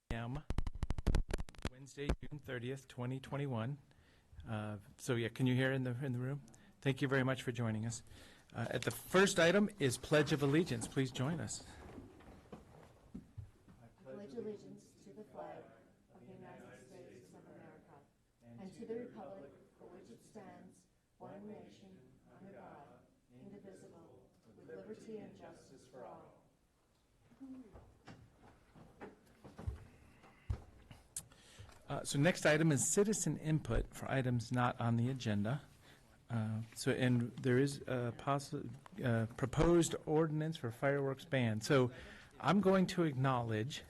p.m. Wednesday, June 30th, 2021. So yeah, can you hear in the room? Thank you very much for joining us. At the first item is Pledge of Allegiance. Please join us. I pledge allegiance to the flag of the United States of America and to the republic for which it stands, one nation, under God, indivisible, with liberty and justice for all. So next item is citizen input for items not on the agenda. And there is a proposed ordinance for fireworks ban. So I'm going to acknowledge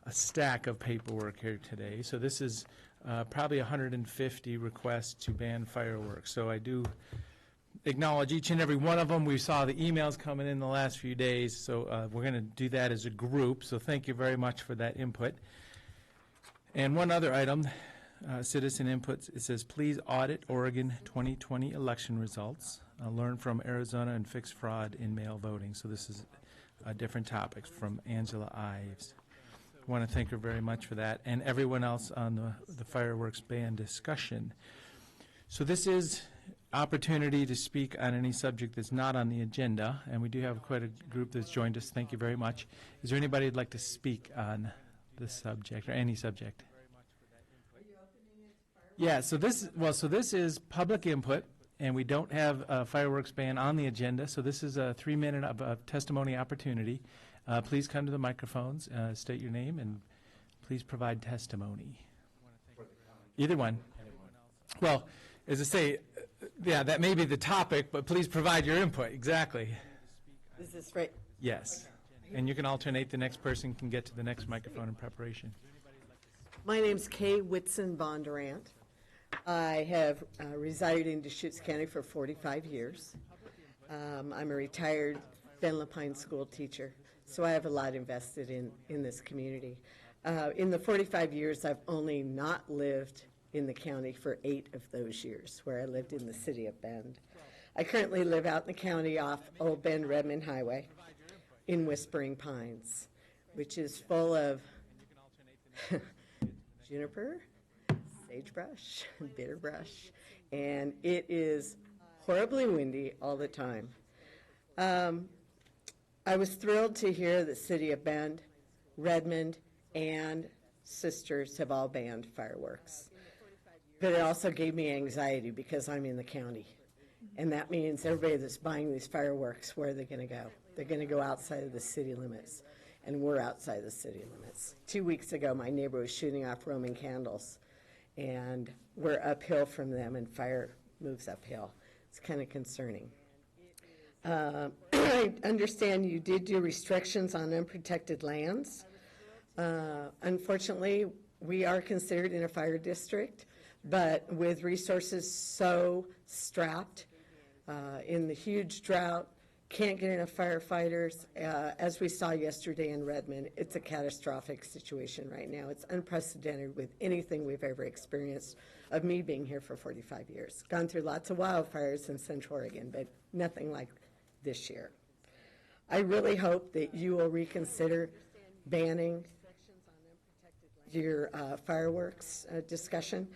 a stack of paperwork here today. So this is probably 150 requests to ban fireworks. So I do acknowledge each and every one of them. We saw the emails coming in the last few days. So we're going to do that as a group. So thank you very much for that input. And one other item, citizen input, it says, please audit Oregon 2020 election results. Learn from Arizona and fix fraud in mail voting. So this is a different topic from Angela Ives. I want to thank her very much for that, and everyone else on the fireworks ban discussion. So this is opportunity to speak on any subject that's not on the agenda, and we do have quite a group that's joined us. Thank you very much. Is there anybody who'd like to speak on this subject or any subject? Yeah, so this is public input, and we don't have a fireworks ban on the agenda, so this is a 3-minute of testimony opportunity. Please come to the microphones, state your name, and please provide testimony. Either one. Well, as I say, yeah, that may be the topic, but please provide your input. Exactly. Is this right? Yes. And you can alternate. The next person can get to the next microphone in preparation. My name's Kay Whitson Bondurant. I have resided in Deschutes County for 45 years. I'm a retired Ben Lapine school teacher, so I have a lot invested in this community. In the 45 years, I've only not lived in the county for 8 of those years, where I lived in the city of Bend. I currently live out in the county off Old Bend Redmond Highway in Whispering Pines, which is full of juniper, sagebrush, bitterbrush, and it is horribly windy all the time. I was thrilled to hear the city of Bend, Redmond, and Sisters have all banned fireworks. But it also gave me anxiety because I'm in the county. And that means everybody that's buying these fireworks, where are they going to go? They're going to go outside of the city limits, and we're outside the city limits. 2 weeks ago, my neighbor was shooting off Roman candles, and we're uphill from them, and fire moves uphill. It's kind of concerning. I understand you did do restrictions on unprotected lands. Unfortunately, we are considered in a fire district, but with resources so strapped, in the huge drought, can't get enough firefighters. As we saw yesterday in Redmond, it's a catastrophic situation right now. It's unprecedented with anything we've ever experienced of me being here for 45 years. Gone through lots of wildfires in Central Oregon, but nothing like this year. I really hope that you will reconsider banning your fireworks discussion,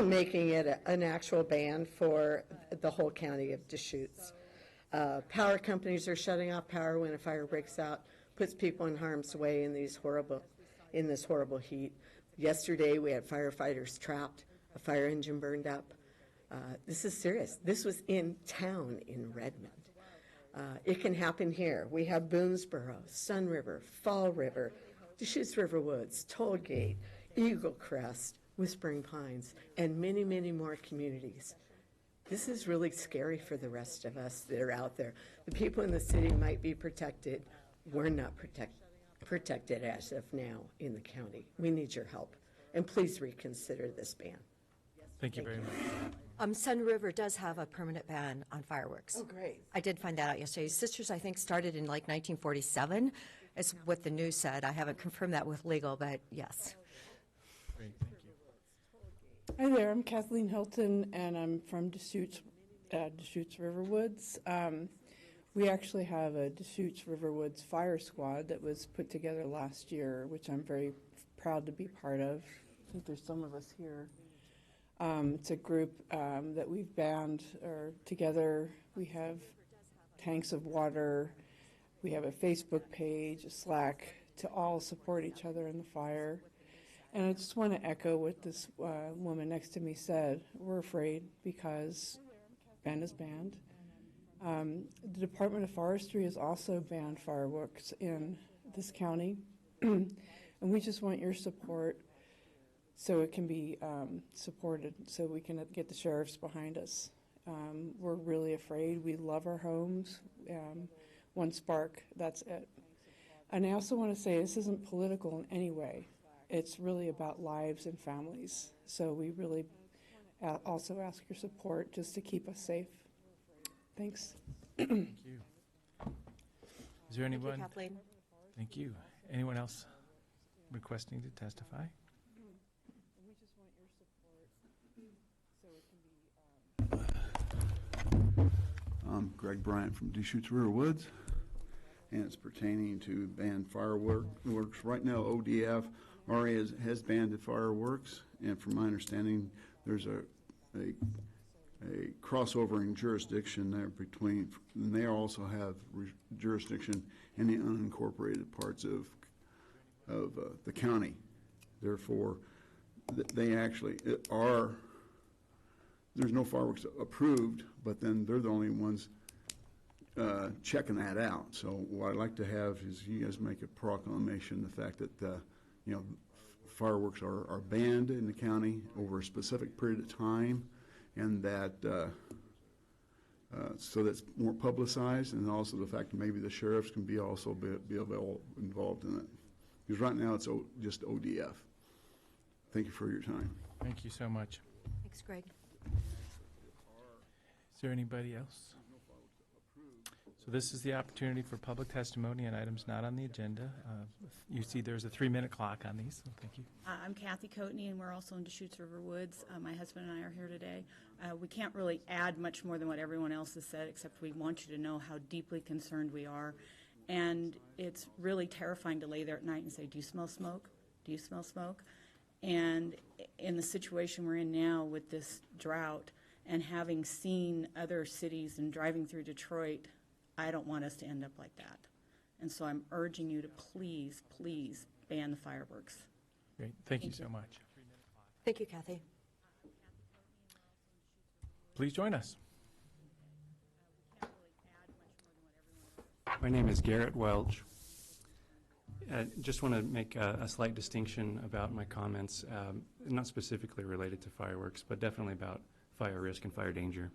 making it an actual ban for the whole county of Deschutes. Power companies are shutting off power when a fire breaks out, puts people in harm's way in this horrible heat. Yesterday we had firefighters trapped, a fire engine burned up. This is serious. This was in town in Redmond. It can happen here. We have Boonesboro, Sun River, Fall River, Deschutes River Woods, Tollgate, Eagle Crest, Whispering Pines, and many, many more communities. This is really scary for the rest of us that are out there. The people in the city might be protected. We're not protected as of now in the county. We need your help. And please reconsider this ban. Thank you very much. Sun River does have a permanent ban on fireworks. Oh, great. I did find that out yesterday. Sisters, I think, started in like 1947. It's what the news said. I haven't confirmed that with legal, but yes. Great, thank you. Hi there, I'm Kathleen Hilton, and I'm from Deschutes River Woods. We actually have a Deschutes Riverwoods Fire Squad that was put together last year, which I'm very proud to be part of. I think there's some of us here. It's a group that we've band or together. We have tanks of water. We have a Facebook page, a Slack, to all support each other in the fire. And I just want to echo what this woman next to me said. We're afraid because Bend is banned. The Department of Forestry has also banned fireworks in this county. And we just want your support so it can be supported, so we can get the sheriffs behind us. We're really afraid. We love our homes. One spark, that's it. And I also want to say this isn't political in any way. It's really about lives and families. So we really also ask your support just to keep us safe. Thanks. Thank you. Is there Thank you, anyone? Kathleen. Thank you. Anyone else requesting to testify? We just want your support so it can be. I'm Greg Bryant from Deschutes River Woods, and it's pertaining to banned fireworks. Right now, ODF already has banned the fireworks, and from my understanding, there's a crossover in jurisdiction there between, and they also have jurisdiction in the unincorporated parts of the county. Therefore, they actually are. There's no fireworks approved, but then they're the only ones checking that out. So what I'd like to have is you guys make a proclamation, the fact that fireworks are banned in the county over a specific period of time, and that so that's more publicized, and also the fact that maybe the sheriffs can be involved in it. Because right now it's just ODF. Thank you for your time. Thank you so much. Thanks, Greg. Is there anybody else? So this is the opportunity for public testimony on items not on the agenda. You see there's a 3-minute clock on these, so thank you. I'm Kathy Coatney, and we're also in Deschutes River Woods. My husband and I are here today. We can't really add much more than what everyone else has said, except we want you to know how deeply concerned we are. And it's really terrifying to lay there at night and say, do you smell smoke? Do you smell smoke? And in the situation we're in now with this drought, and having seen other cities and driving through Detroit, I don't want us to end up like that. And so I'm urging you to please, please ban the fireworks. Great, thank you so much. Thank you, Kathy. Please join us. My name is Garrett Welch. Just want to make a slight distinction about my comments, not specifically related to fireworks, but definitely about fire risk and fire danger.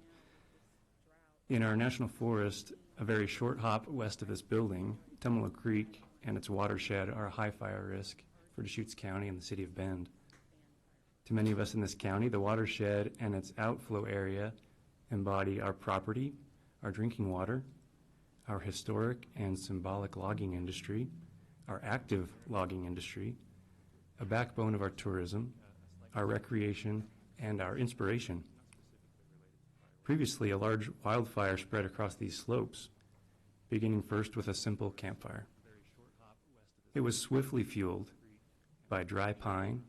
In our national forest, a very short hop west of this building, Tumalo Creek and its watershed are a high fire risk for Deschutes County and the city of Bend. To many of us in this county, the watershed and its outflow area embody our property, our drinking water, our historic and symbolic logging industry, our active logging industry, a backbone of our tourism, our recreation, and our inspiration. Previously, a large wildfire spread across these slopes, beginning first with a simple campfire. It was swiftly fueled by dry pine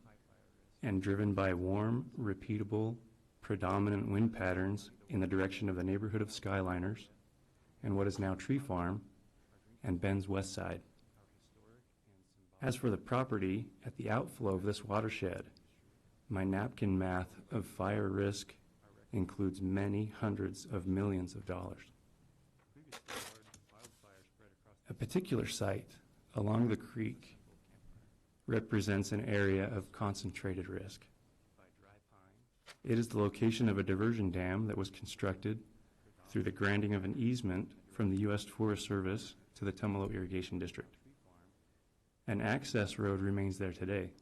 and driven by warm, repeatable, predominant wind patterns in the direction of the neighborhood of Skyliners and what is now Tree Farm and Bend's West Side. As for the property at the outflow of this watershed, my napkin math of fire risk includes many hundreds of millions of dollars. A particular site along the creek represents an area of concentrated risk. It is the location of a diversion dam that was constructed through the granting of an easement from the U.S. Forest Service to the Tumalo Irrigation District. An access road remains there today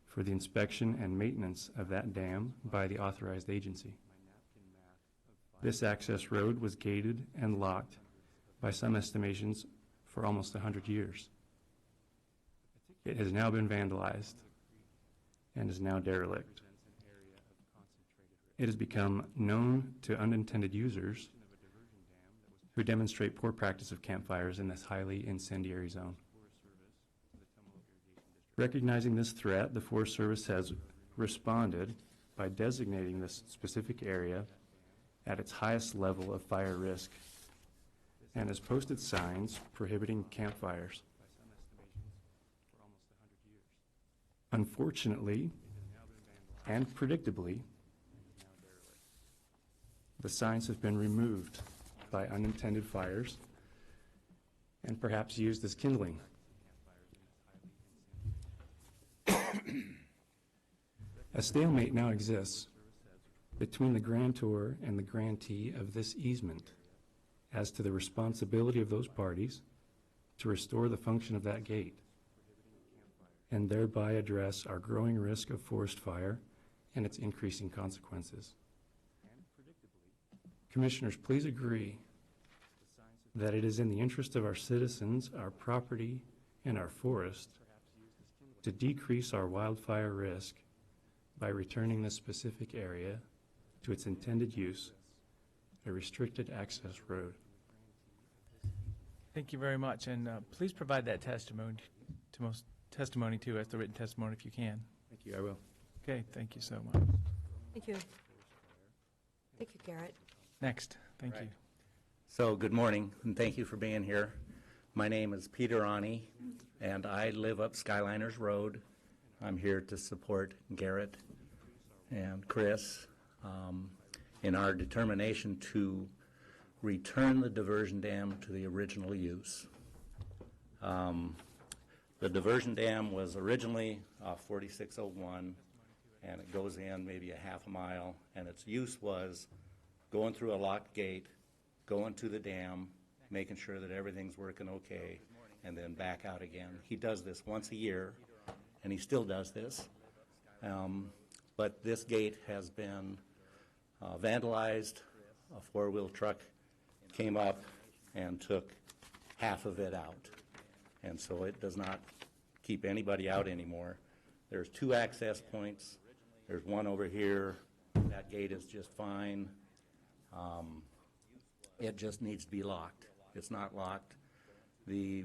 for the inspection and maintenance of that dam by the authorized agency. This access road was gated and locked by some estimations for almost 100 years. It has now been vandalized and is now derelict. It has become known to unintended users who demonstrate poor practice of campfires in this highly incendiary zone. Recognizing this threat, the Forest Service has responded by designating this specific area at its highest level of fire risk and has posted signs prohibiting campfires. Unfortunately, and predictably, the signs have been removed by unintended fires and perhaps used as kindling. A stalemate now exists between the grantor and the grantee of this easement as to the responsibility of those parties to restore the function of that gate and thereby address our growing risk of forest fire and its increasing consequences. Commissioners, please agree that it is in the interest of our citizens, our property, and our forest to decrease our wildfire risk by returning this specific area to its intended use, a restricted access road. Thank you very much, and please provide that testimony to us, the written testimony, if you can. Thank you, I will. Okay, thank you so much. Thank you. Thank you, Garrett. Next, thank you. So, good morning, and thank you for being here. My name is Peter Ani, and I live up Skyliners Road. I'm here to support Garrett and Chris in our determination to return the diversion dam to the original use. The diversion dam was originally 4601, and it goes in maybe a half a mile, and its use was going through a locked gate, going to the dam, making sure that everything's working okay, and then back out again. He does this once a year, and he still does this. But this gate has been vandalized. A four-wheel truck came up and took half of it out. And so it does not keep anybody out anymore. There's 2 access points. There's one over here. That gate is just fine. It just needs to be locked. It's not locked. The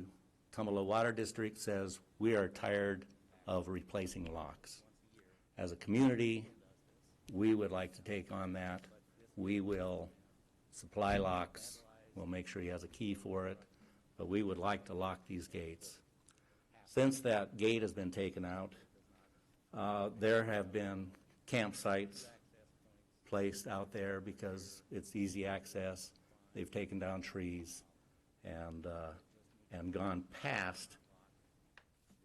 Tumalo Water District says we are tired of replacing locks. As a community, we would like to take on that. We will supply locks. We'll make sure he has a key for it, but we would like to lock these gates. Since that gate has been taken out, there have been campsites placed out there because it's easy access. They've taken down trees and gone past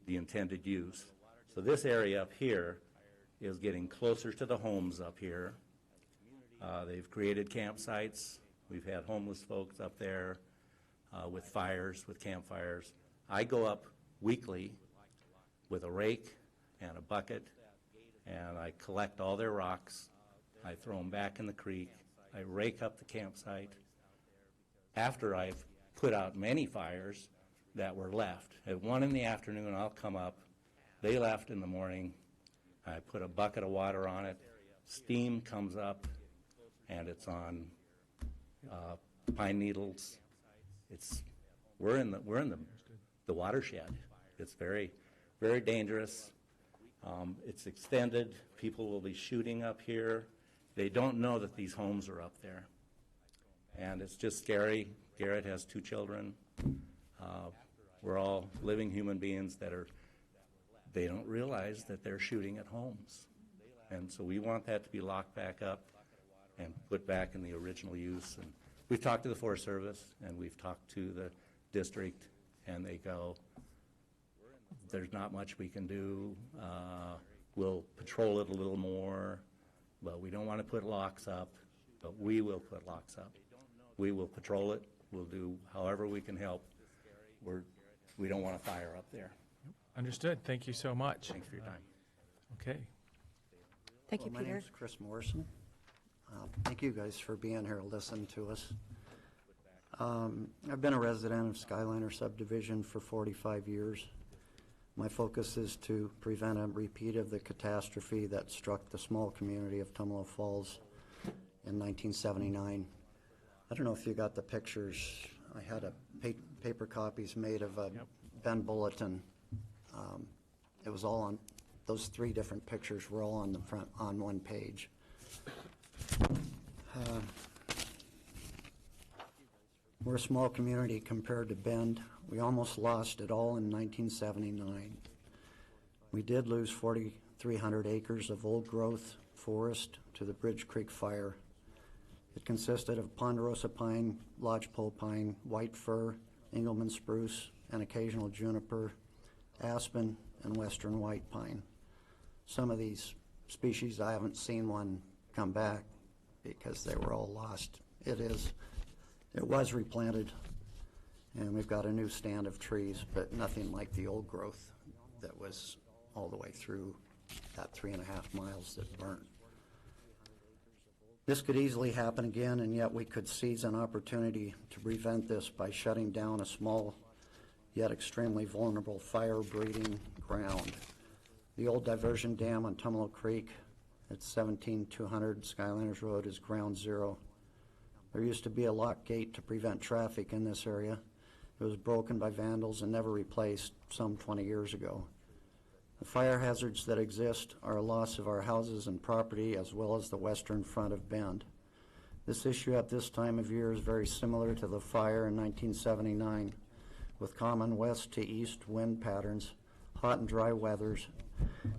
the intended use. So this area up here is getting closer to the homes up here. They've created campsites. We've had homeless folks up there with fires, with campfires. I go up weekly with a rake and a bucket, and I collect all their rocks. I throw them back in the creek. I rake up the campsite. After I've put out many fires that were left, at 1 in the afternoon I'll come up. They left in the morning. I put a bucket of water on it. Steam comes up, and it's on pine needles. We're in the watershed. It's very, very dangerous. It's extended. People will be shooting up here. They don't know that these homes are up there, and it's just scary. Garrett has 2 children. We're all living human beings they don't realize that they're shooting at homes. And so we want that to be locked back up and put back in the original use. And we've talked to the Forest Service, and we've talked to the district, and they go, there's not much we can do. We'll patrol it a little more, but we don't want to put locks up, but we will put locks up. We will patrol it. We'll do however we can help. We don't want a fire up there. Understood. Thank you so much. Thanks for your time. Okay. Thank you, My Peter. name is Chris Morrison. Thank you guys for being here to listen to us. I've been a resident of Skyliner subdivision for 45 years. My focus is to prevent a repeat of the catastrophe that struck the small community of Tumalo Falls in 1979. I don't know if you got the pictures. I had paper copies made of a Bend Bulletin. It was all on, those 3 different pictures were all on the front, on one page. We're a small community compared to Bend. We almost lost it all in 1979. We did lose 4,300 acres of old-growth forest to the Bridge Creek fire. It consisted of ponderosa pine, lodgepole pine, white fir, Engelmann spruce, and occasional juniper, aspen, and western white pine. Some of these species, I haven't seen one come back because they were all lost. It was replanted, and we've got a new stand of trees, but nothing like the old growth that was all the way through that 3.5 miles that burnt. This could easily happen again, and yet we could seize an opportunity to prevent this by shutting down a small yet extremely vulnerable fire-breeding ground. The old diversion dam on Tumalo Creek at 17200 Skyliners Road is ground zero. There used to be a lock gate to prevent traffic in this area. It was broken by vandals and never replaced some 20 years ago. The fire hazards that exist are a loss of our houses and property as well as the western front of Bend. This issue at this time of year is very similar to the fire in 1979, with common west to east wind patterns, hot and dry weathers.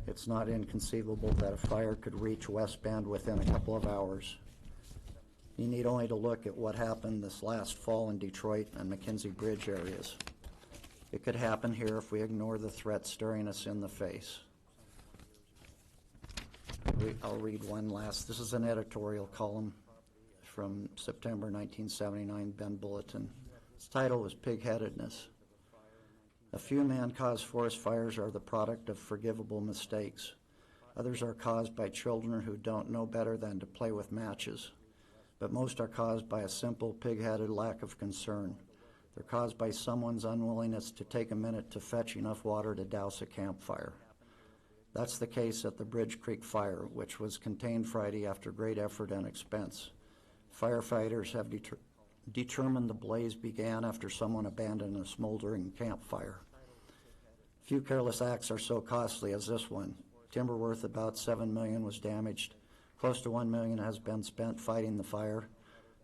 It's not inconceivable that a fire could reach West Bend within a couple of hours. You need only to look at what happened this last fall in Detroit and McKenzie Bridge areas. It could happen here if we ignore the threat staring us in the face. I'll read one last. This is an editorial column from September 1979 Bend Bulletin. Its title was Pigheadedness. A few man-caused forest fires are the product of forgivable mistakes. Others are caused by children who don't know better than to play with matches. But most are caused by a simple pig-headed lack of concern. They're caused by someone's unwillingness to take a minute to fetch enough water to douse a campfire. That's the case at the Bridge Creek fire, which was contained Friday after great effort and expense. Firefighters have determined the blaze began after someone abandoned a smoldering campfire. Few careless acts are so costly as this one. Timber worth about $7 million was damaged. Close to $1 million has been spent fighting the fire.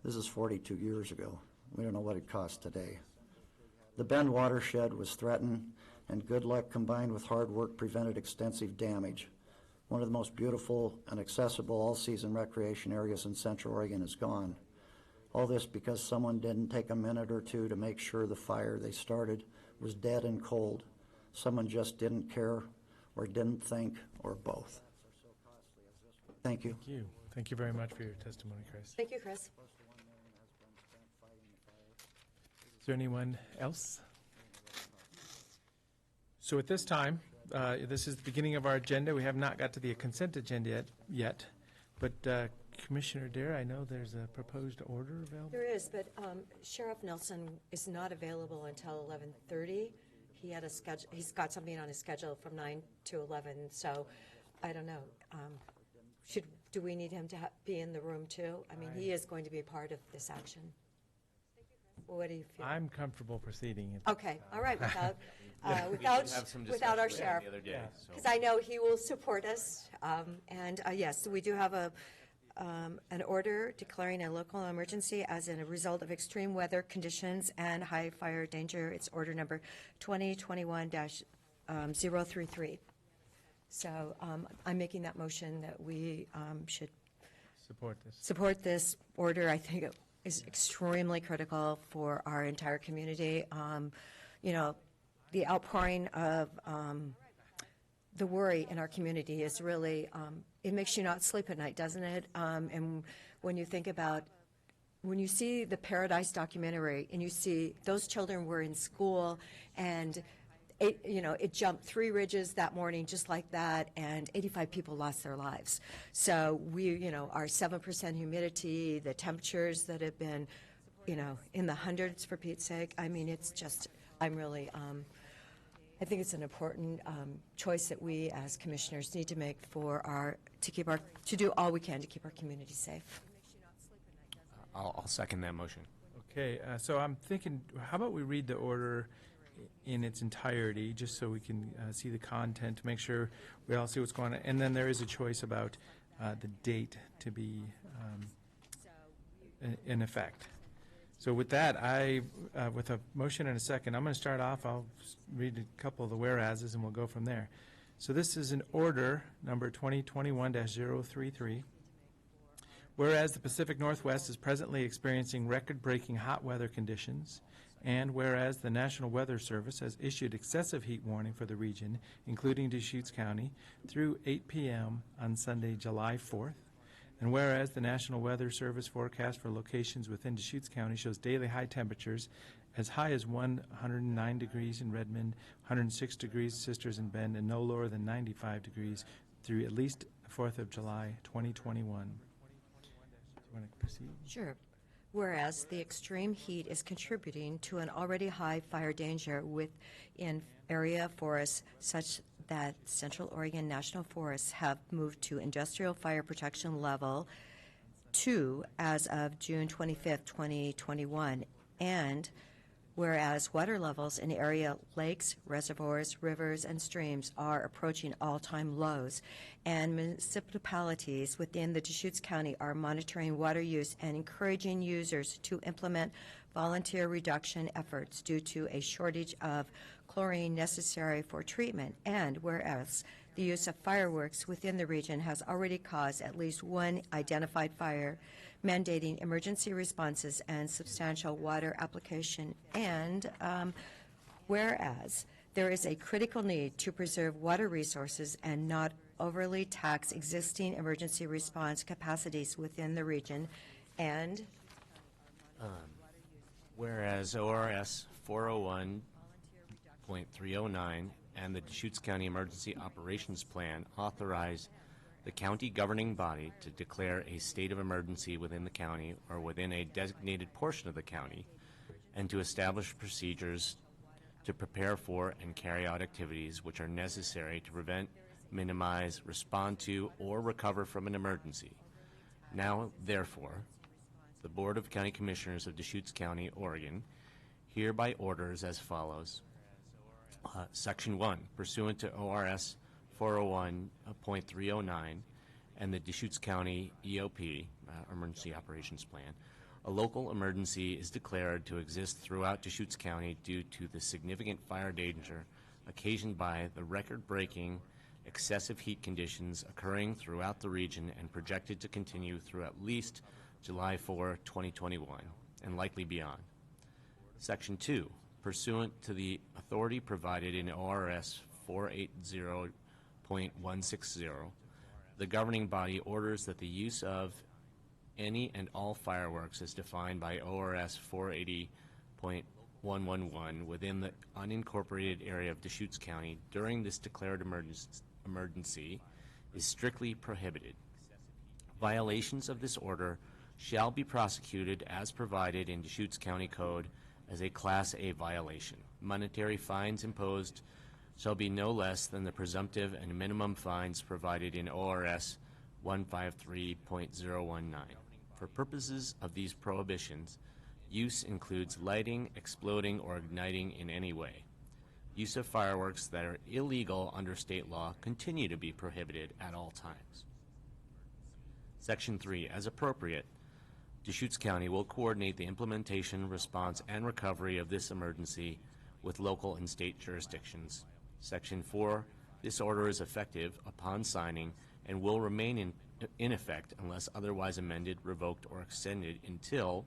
This is 42 years ago. We don't know what it costs today. The Bend watershed was threatened, and good luck combined with hard work prevented extensive damage. One of the most beautiful and accessible all-season recreation areas in Central Oregon is gone. All this because someone didn't take a minute or two to make sure the fire they started was dead and cold. Someone just didn't care, or didn't think, or both. Thank you. Thank you. Thank you very much for your testimony, Chris. Thank you, Chris. Is there anyone else? So at this time, this is the beginning of our agenda. We have not got to the consent agenda yet, but Commissioner Dare, I know there's a proposed order available. There is, but Sheriff Nelson is not available until 11:30. He had a schedule. He's got something on his schedule from 9 to 11. So I don't know. Do we need him to be in the room too? I mean, he is going to be a part of this action. What do you feel? I'm comfortable proceeding. Okay, all right, without our sheriff. Because I know he will support us. And yes, we do have an order declaring a local emergency as in a result of extreme weather conditions and high fire danger. It's order number 2021-033. So I'm making that motion that we should support this order. I think it is extremely critical for our entire community. You know, the outpouring of the worry in our community is really, it makes you not sleep at night, doesn't it? And when you think about, when you see the Paradise documentary and you see those children were in school and it jumped 3 ridges that morning just like that, and 85 people lost their lives. So our 7% humidity, the temperatures that have been, in the hundreds for Pete's sake. I mean, it's just, I think it's an important choice that we as commissioners need to make to do all we can to keep our community safe. I'll second that motion. Okay, so I'm thinking, how about we read the order in its entirety, just so we can see the content, to make sure we all see what's going on. And then there is a choice about the date to be in effect. So with that, with a motion and a second, I'm going to start off. I'll read a couple of the whereases, and we'll go from there. So this is an order number 2021-033. Whereas the Pacific Northwest is presently experiencing record-breaking hot weather conditions, and whereas the National Weather Service has issued excessive heat warning for the region, including Deschutes County, through 8 p.m. on Sunday, July 4th, and whereas the National Weather Service forecast for locations within Deschutes County shows daily high temperatures as high as 109 degrees in Redmond, 106 degrees Sisters and Bend, and no lower than 95 degrees through at least the 4th of July, 2021. Do you want to proceed? Sure. Whereas the extreme heat is contributing to an already high fire danger within area forests such that Central Oregon National Forests have moved to industrial fire protection level 2 as of June 25th, 2021, and whereas water levels in area lakes, reservoirs, rivers, and streams are approaching all-time lows, and municipalities within the Deschutes County are monitoring water use and encouraging users to implement volunteer reduction efforts due to a shortage of chlorine necessary for treatment, and whereas the use of fireworks within the region has already caused at least one identified fire, mandating emergency responses and substantial water application, and whereas there is a critical need to preserve water resources and not overly tax existing emergency response capacities within the region, and Whereas ORS 401.309 and the Deschutes County Emergency Operations Plan authorize the county governing body to declare a state of emergency within the county or within a designated portion of the county, and to establish procedures to prepare for and carry out activities which are necessary to prevent, minimize, respond to, or recover from an emergency. Now, therefore, the Board of County Commissioners of Deschutes County, Oregon, hereby orders as follows. Section 1, pursuant to ORS 401.309 and the Deschutes County EOP, Emergency Operations Plan, a local emergency is declared to exist throughout Deschutes County due to the significant fire danger occasioned by the record-breaking excessive heat conditions occurring throughout the region and projected to continue through at least July 4, 2021, and likely beyond. Section 2, pursuant to the authority provided in ORS 480.160, the governing body orders that the use of any and all fireworks as defined by ORS 480.111 within the unincorporated area of Deschutes County during this declared emergency is strictly prohibited. Violations of this order shall be prosecuted as provided in Deschutes County Code as a Class A violation. Monetary fines imposed shall be no less than the presumptive and minimum fines provided in ORS 153.019. For purposes of these prohibitions, use includes lighting, exploding, or igniting in any way. Use of fireworks that are illegal under state law continue to be prohibited at all times. Section 3, as appropriate, Deschutes County will coordinate the implementation, response, and recovery of this emergency with local and state jurisdictions. Section 4, this order is effective upon signing and will remain in effect unless otherwise amended, revoked, or extended until,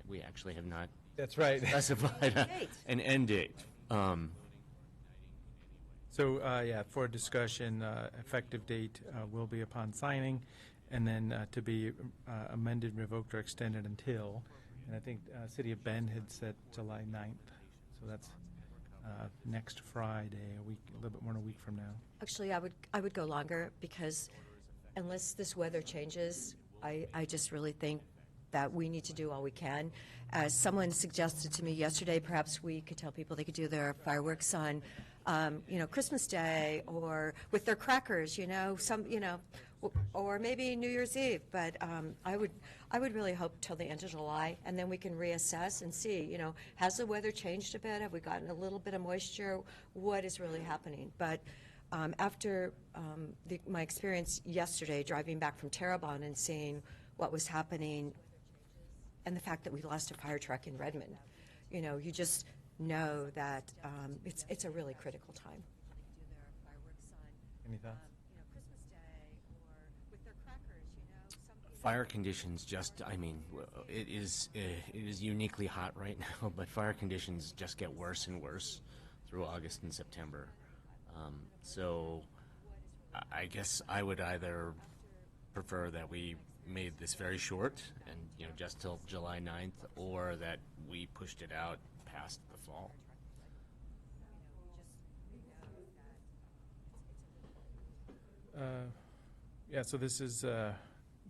we actually have not That's right. specified an end date. For discussion, effective date will be upon signing, and then to be amended, revoked, or extended until, and I think City of Bend had set July 9th, so that's next Friday, a little bit more than a week from now. actually, I would go longer, because unless this weather changes, I just really think that we need to do all we can. As someone suggested to me yesterday, perhaps we could tell people they could do their fireworks on Christmas Day or with their crackers, or maybe New Year's Eve. But I would really hope till the end of July, and then we can reassess and see, has the weather changed a bit? Have we gotten a little bit of moisture? What is really happening? But after my experience yesterday driving back from Terrebonne and seeing what was happening and the fact that we lost a fire truck in Redmond, you just know that it's a really critical time. Any thoughts? Fire conditions it is uniquely hot right now, but fire conditions just get worse and worse through August and September. So I guess I would either prefer that we made this very short and, just till July 9th, or that we pushed it out past the fall. So this is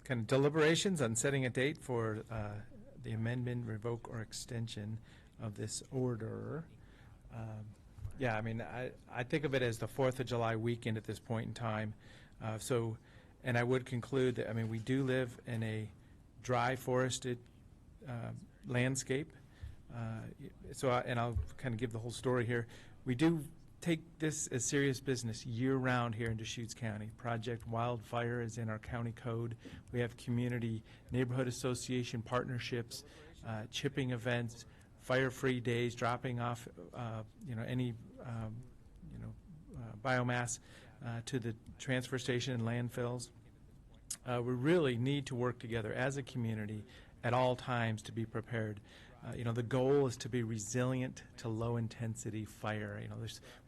kind of deliberations on setting a date for the amendment, revoke, or extension of this order. I think of it as the 4th of July weekend at this point in time. And I would conclude that, we do live in a dry forested landscape. And I'll kind of give the whole story here. We do take this as serious business year-round here in Deschutes County. Project Wildfire is in our county code. We have community neighborhood association partnerships, chipping events, fire-free days, dropping off, any, biomass to the transfer station and landfills. We really need to work together as a community at all times to be prepared. The goal is to be resilient to low-intensity fire.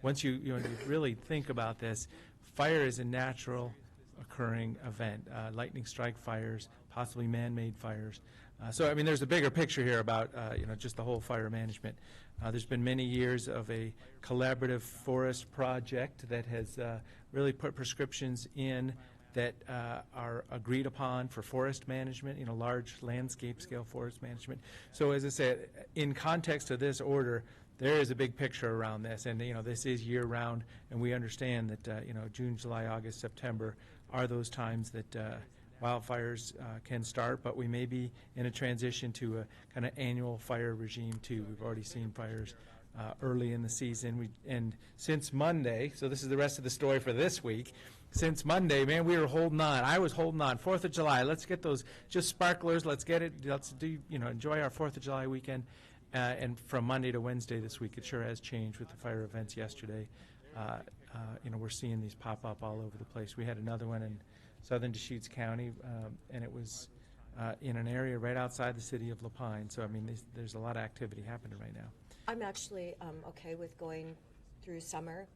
Once you really think about this, fire is a natural occurring event. Lightning strike fires, possibly man-made fires. There's a bigger picture here about just the whole fire management. There's been many years of a collaborative forest project that has really put prescriptions in that are agreed upon for forest management, large landscape scale forest management. So as I said, in context of this order, there is a big picture around this, and this is year round, and we understand that June, July, August, September are those times that wildfires can start, but we may be in a transition to a kind of annual fire regime too. We've already seen fires early in the season, and since Monday, so this is the rest of the story for this week. Since Monday, man, we were holding on. I was holding on. 4th of July, let's get those just sparklers. Let's get it. Let's do, enjoy our 4th of July weekend. And from Monday to Wednesday this week, it sure has changed with the fire events yesterday. We're seeing these pop up all over the place. We had another one in southern Deschutes County, and it was in an area right outside the city of La Pine. So, there's a lot of activity happening right now. I'm actually okay with going through summer.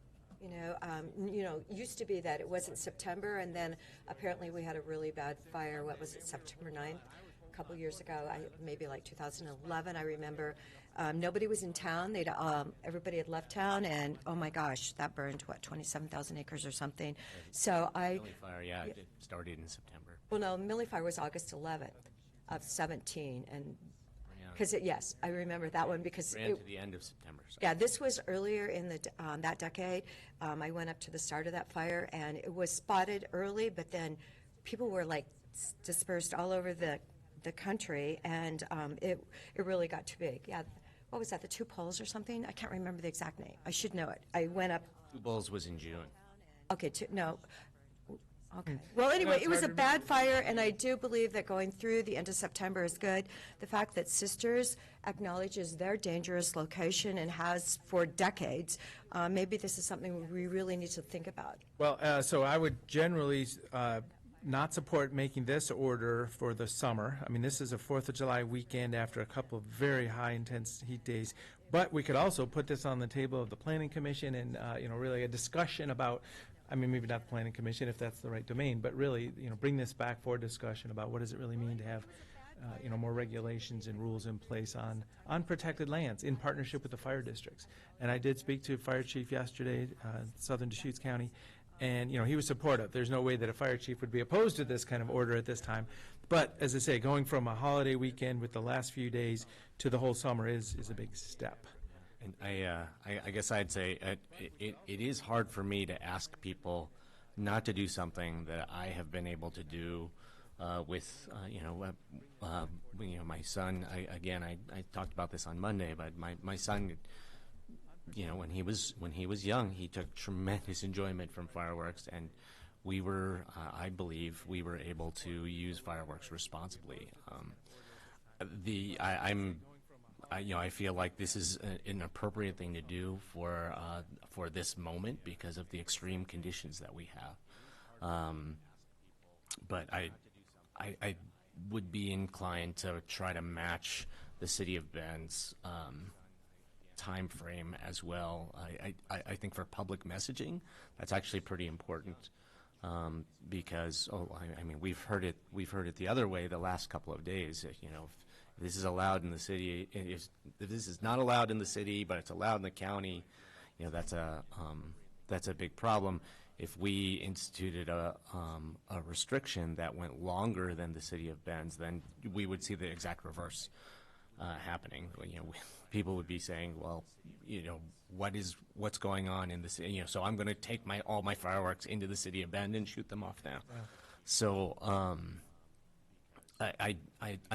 Used to be that it wasn't September, and then apparently we had a really bad fire. What was it, September 9th? A couple years ago, maybe like 2011, I remember. Nobody was in town. Everybody had left town, and oh my gosh, that burned, 27,000 acres or something. So Millie Fire, it started in September. Well, no, Millie Fire was August 11th of 17, and yes, I remember that one because ran to the end of September. So. Yeah, this was earlier in that decade. I went up to the start of that fire, and it was spotted early, but then people were dispersed all over the country, and it really got too big. Yeah, what was that? The Two Poles or something? I can't remember the exact name. I should know it. I went up. Two Poles was in June. Okay, no. Okay. Well, anyway, it was a bad fire, and I do believe that going through the end of September is good. The fact that Sisters acknowledges their dangerous location and has for decades, maybe this is something we really need to think about. Well, so I would generally not support making this order for the summer. This is a 4th of July weekend after a couple of very high intense heat days. But we could also put this on the table of the Planning Commission and, really a discussion about, maybe not the Planning Commission if that's the right domain, but really, bring this back for discussion about what does it really mean to have, more regulations and rules in place on protected lands in partnership with the fire districts. And I did speak to Fire Chief yesterday, Southern Deschutes County, and, he was supportive. There's no way that a fire chief would be opposed to this kind of order at this time. But as I say, going from a holiday weekend with the last few days to the whole summer is a big step. And I guess I'd say it is hard for me to ask people not to do something that I have been able to do with, my son. I talked about this on Monday, but my son, when he was young, he took tremendous enjoyment from fireworks, and we were, I believe, we were able to use fireworks responsibly. I feel like this is an appropriate thing to do for this moment because of the extreme conditions that we have. But I would be inclined to try to match the City of Bend's time frame as well. I think for public messaging, that's actually pretty important. Because we've heard it the other way the last couple of days. If this is allowed in the city, if this is not allowed in the city, but it's allowed in the county, that's a big problem. If we instituted a restriction that went longer than the City of Bend's, then we would see the exact reverse happening. People would be saying, well, what's going on in the city? So I'm going to take all my fireworks into the City of Bend and shoot them off now. Yeah. So I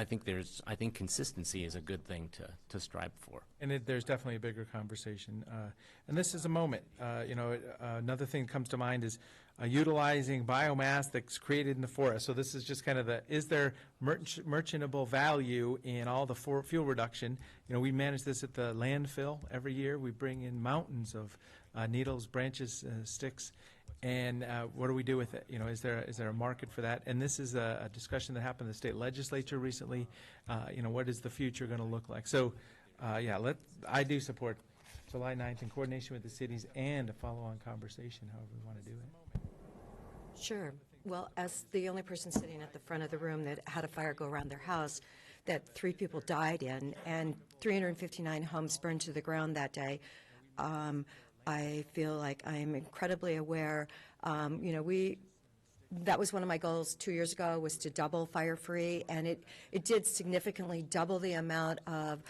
think consistency is a good thing to strive for. And there's definitely a bigger conversation. And this is a moment. Another thing that comes to mind is utilizing biomass that's created in the forest. So this is just kind of is there merchantable value in all the fuel reduction? We manage this at the landfill every year. We bring in mountains of needles, branches, sticks. And what do we do with it? Is there a market for that? And this is a discussion that happened in the state legislature recently. What is the future going to look like? So, I do support July 9th in coordination with the cities and a follow-on conversation, however we want to do it. Sure. Well, as the only person sitting at the front of the room that had a fire go around their house that 3 people died in and 359 homes burned to the ground that day, I feel like I am incredibly aware. That was one of my goals 2 years ago, was to double fire free, and it did significantly double the amount of,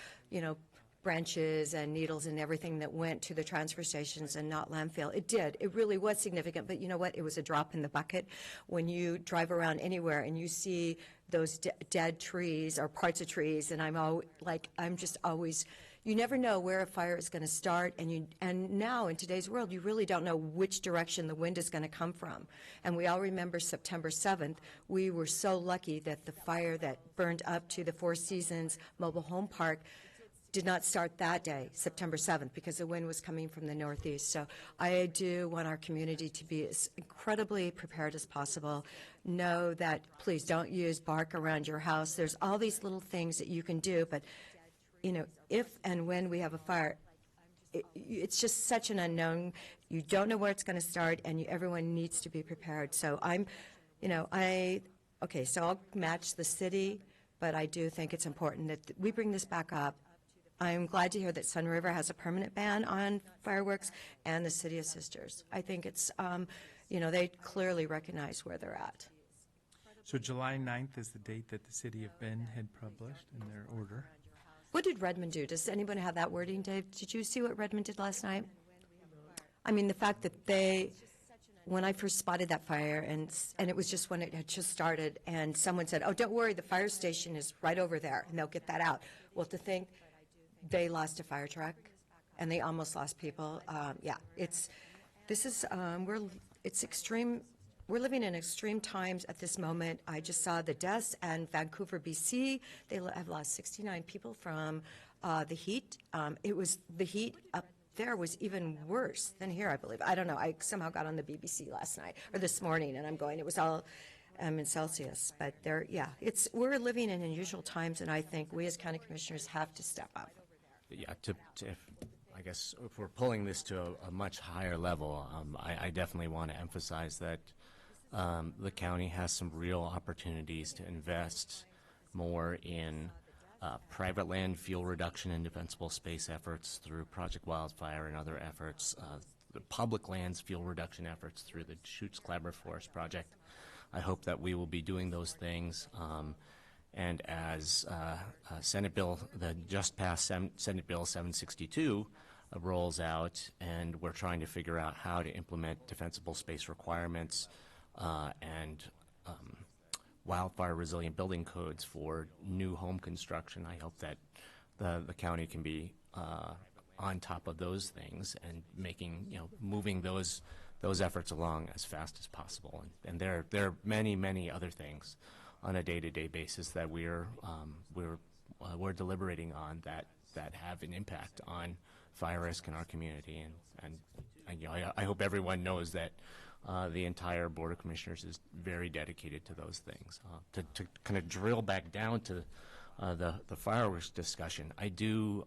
branches and needles and everything that went to the transfer stations and not landfill. It did. It really was significant, but you know what? It was a drop in the bucket. When you drive around anywhere and you see those dead trees or parts of trees, and I'm just always. You never know where a fire is going to start, and now in today's world, you really don't know which direction the wind is going to come from. And we all remember September 7th. We were so lucky that the fire that burned up to the Four Seasons Mobile Home Park did not start that day, September 7th, because the wind was coming from the northeast. So I do want our community to be as incredibly prepared as possible. Know that please don't use bark around your house. There's all these little things that you can do, but if and when we have a fire, it's just such an unknown. You don't know where it's going to start, and everyone needs to be prepared. So so I'll match the city, but I do think it's important that we bring this back up. I'm glad to hear that Sun River has a permanent ban on fireworks, and the City of Sisters. I think it's, they clearly recognize where they're at. So July 9th is the date that the City of Bend had published in their order. What did Redmond do? Does anyone have that wording, Dave? Did you see what Redmond did last night? The fact that when I first spotted that fire, and it was just when it had just started, and someone said, oh, don't worry, the fire station is right over there, and they'll get that out. Well, to think they lost a fire truck, and they almost lost people. It's extreme. We're living in extreme times at this moment. I just saw the deaths, and Vancouver, BC, they have lost 69 people from the heat. The heat up there was even worse than here, I believe. I don't know. I somehow got on the BBC last night or this morning, and it was all in Celsius. But we're living in unusual times, and I think we as county commissioners have to step up. Yeah, I guess if we're pulling this to a much higher level, I definitely want to emphasize that the county has some real opportunities to invest more in private land fuel reduction and defensible space efforts through Project Wildfire and other efforts, the public lands fuel reduction efforts through the Deschutes Collaborative Forest Project. I hope that we will be doing those things. And as the just passed Senate Bill 762 rolls out, and we're trying to figure out how to implement defensible space requirements and wildfire resilient building codes for new home construction. I hope that the county can be on top of those things and moving those efforts along as fast as possible. And there are many other things on a day-to-day basis that we're deliberating on that have an impact on fire risk in our community. And I hope everyone knows that the entire Board of Commissioners is very dedicated to those things. To kind of drill back down to the fireworks discussion, I do.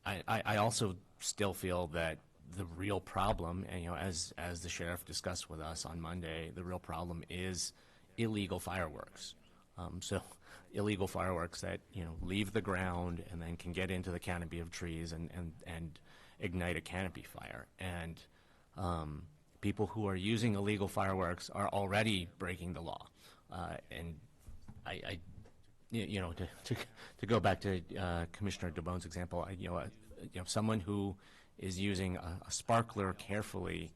I also still feel that the real problem, and as the sheriff discussed with us on Monday, the real problem is illegal fireworks. So illegal fireworks that leave the ground and then can get into the canopy of trees and ignite a canopy fire. And people who are using illegal fireworks are already breaking the law. And to go back to Commissioner DeBone's example, someone who is using a sparkler carefully,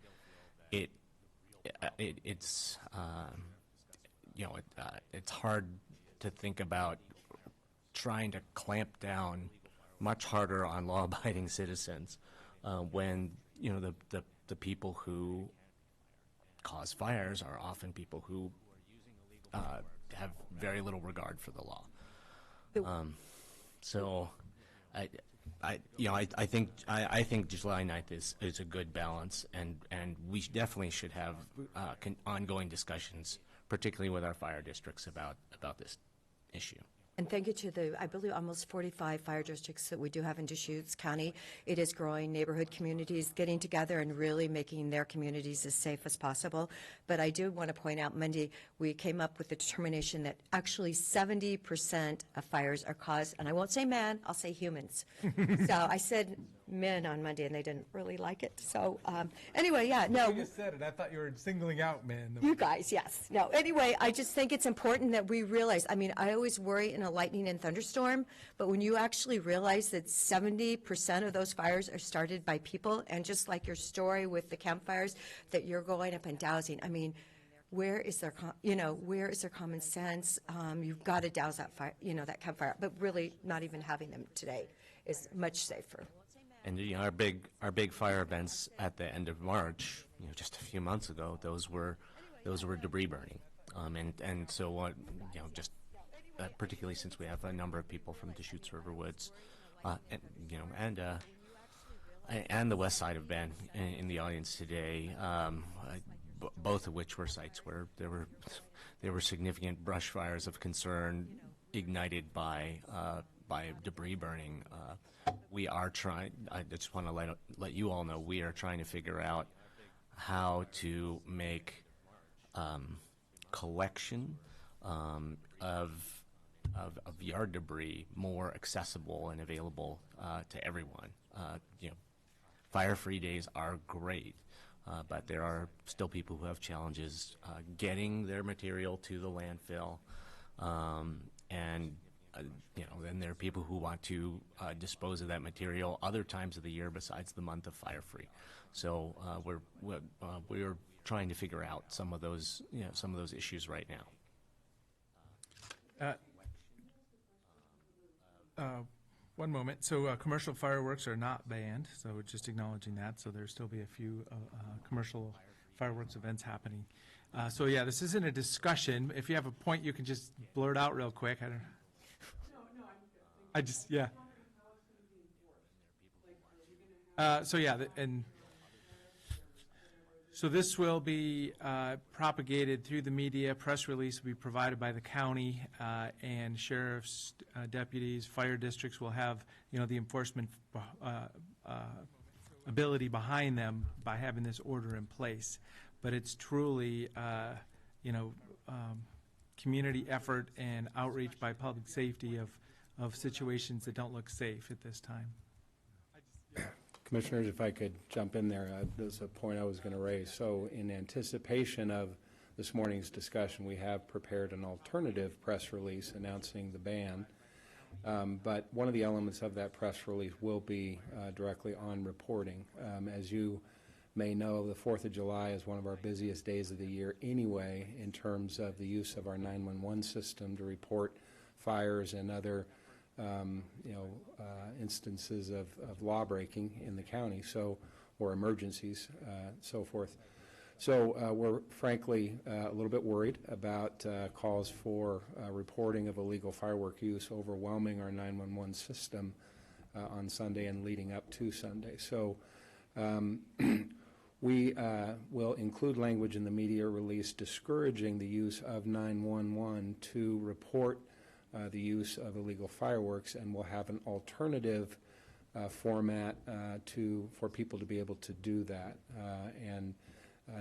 it's hard to think about trying to clamp down much harder on law-abiding citizens when the people who cause fires are often people who have very little regard for the law. So I think July 9th is a good balance, and we definitely should have ongoing discussions, particularly with our fire districts, about this issue. And thank you to the, I believe, almost 45 fire districts that we do have in Deschutes County. It is growing. Neighborhood communities getting together and really making their communities as safe as possible. But I do want to point out, Monday, we came up with the determination that actually 70% of fires are caused, and I won't say man, I'll say humans. So I said men on Monday, and they didn't really like it. So anyway, yeah, no. You just said it. I thought you were singling out men. You guys, yes. No, anyway, I just think it's important that we realize, I mean, I always worry in a lightning and thunderstorm, but when you actually realize that 70% of those fires are started by people, and just like your story with the campfires, that you're going up and dousing, I mean, where is their common sense? You've got to douse that fire, that campfire, but really not even having them today is much safer. And our big fire events at the end of March, just a few months ago, those were debris burning, and so what, just particularly since we have a number of people from Deschutes River Woods, and the west side of Bend in the audience today, both of which were sites where there were significant brush fires of concern ignited by debris burning. We are trying. I just want to let you all know we are trying to figure out how to make collection of yard debris more accessible and available to everyone. Fire-free days are great, but there are still people who have challenges getting their material to the landfill, and then there are people who want to dispose of that material other times of the year besides the month of fire-free. So we're trying to figure out some of those issues right now. One moment. So commercial fireworks are not banned, so we're just acknowledging that. So there'll still be a few commercial fireworks events happening. So yeah, this isn't a discussion. If you have a point, you can just blurt out real quick. So yeah, so this will be propagated through the media. Press release will be provided by the county, and sheriff's deputies, fire districts will have, the enforcement ability behind them by having this order in place. But it's truly, community effort and outreach by public safety of situations that don't look safe at this time. Commissioners, if I could jump in there, there's a point I was going to raise. So in anticipation of this morning's discussion, we have prepared an alternative press release announcing the ban. But one of the elements of that press release will be directly on reporting. As you may know, the 4th of July is one of our busiest days of the year anyway in terms of the use of our 911 system to report fires and other instances of law breaking in the county, or emergencies, so forth. So we're frankly a little bit worried about calls for reporting of illegal firework use overwhelming our 911 system on Sunday and leading up to Sunday. So we will include language in the media release discouraging the use of 911 to report the use of illegal fireworks, and we'll have an alternative format for people to be able to do that. And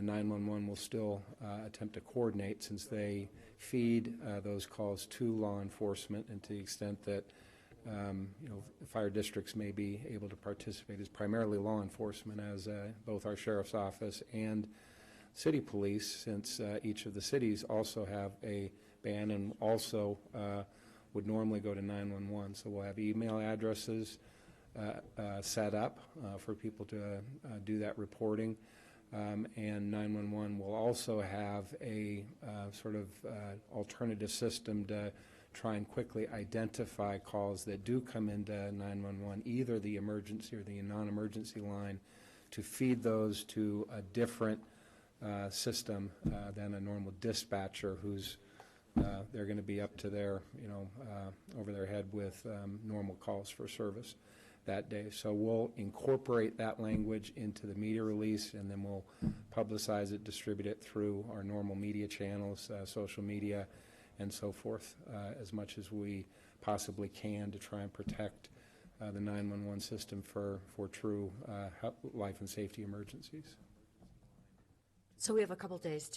911 will still attempt to coordinate, since they feed those calls to law enforcement, and to the extent that fire districts may be able to participate as primarily law enforcement, as both our sheriff's office and city police, since each of the cities also have a ban and also would normally go to 911. So we'll have email addresses set up for people to do that reporting. And 911 will also have a sort of alternative system to try and quickly identify calls that do come into 911, either the emergency or the non-emergency line, to feed those to a different system than a normal dispatcher, who's they're going to be up to their, over their head with normal calls for service that day. So we'll incorporate that language into the media release, and then we'll publicize it, distribute it through our normal media channels, social media, and so forth, as much as we possibly can, to try and protect the 911 system for true life and safety emergencies. So we have a couple days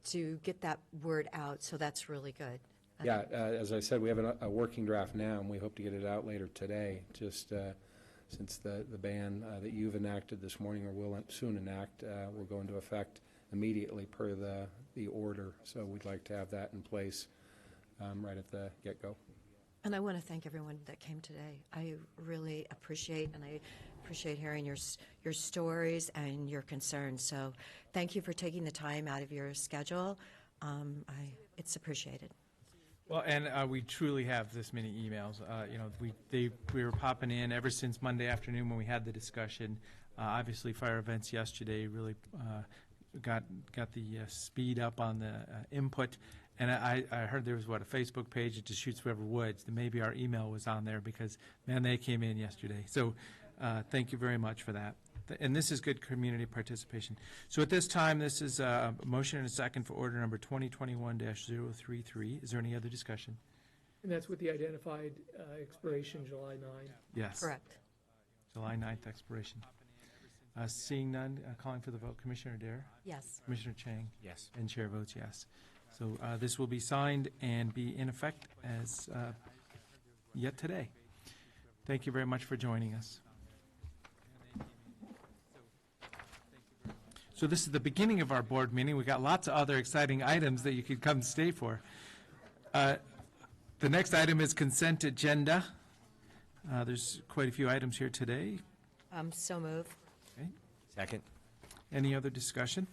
to get that word out, so that's really good. Yeah, as I said, we have a working draft now, and we hope to get it out later today, just since the ban that you've enacted this morning, or will soon enact, will go into effect immediately per the order. So we'd like to have that in place right at the get-go. And I want to thank everyone that came today. I really appreciate hearing your stories and your concerns. So thank you for taking the time out of your schedule. It's appreciated. Well, and we truly have this many emails. We were popping in ever since Monday afternoon when we had the discussion. Obviously, fire events yesterday really got the speed up on the input. And I heard there was, a Facebook page at Deschutes River Woods, that maybe our email was on there, because, man, they came in yesterday. So thank you very much for that. And this is good community participation. So at this time, this is a motion and a second for order number 2021-033. Is there any other discussion? And that's with the identified expiration July 9. Yes. Correct. July 9th expiration. Seeing none, calling for the vote. Commissioner Dare? Yes. Commissioner Chang? Yes. And chair votes yes. So this will be signed and be in effect as yet today. Thank you very much for joining us. So this is the beginning of our board meeting. We've got lots of other exciting items that you could come stay for. The next item is consent agenda. There's quite a few items here today. So move. Okay. Second. Any other discussion?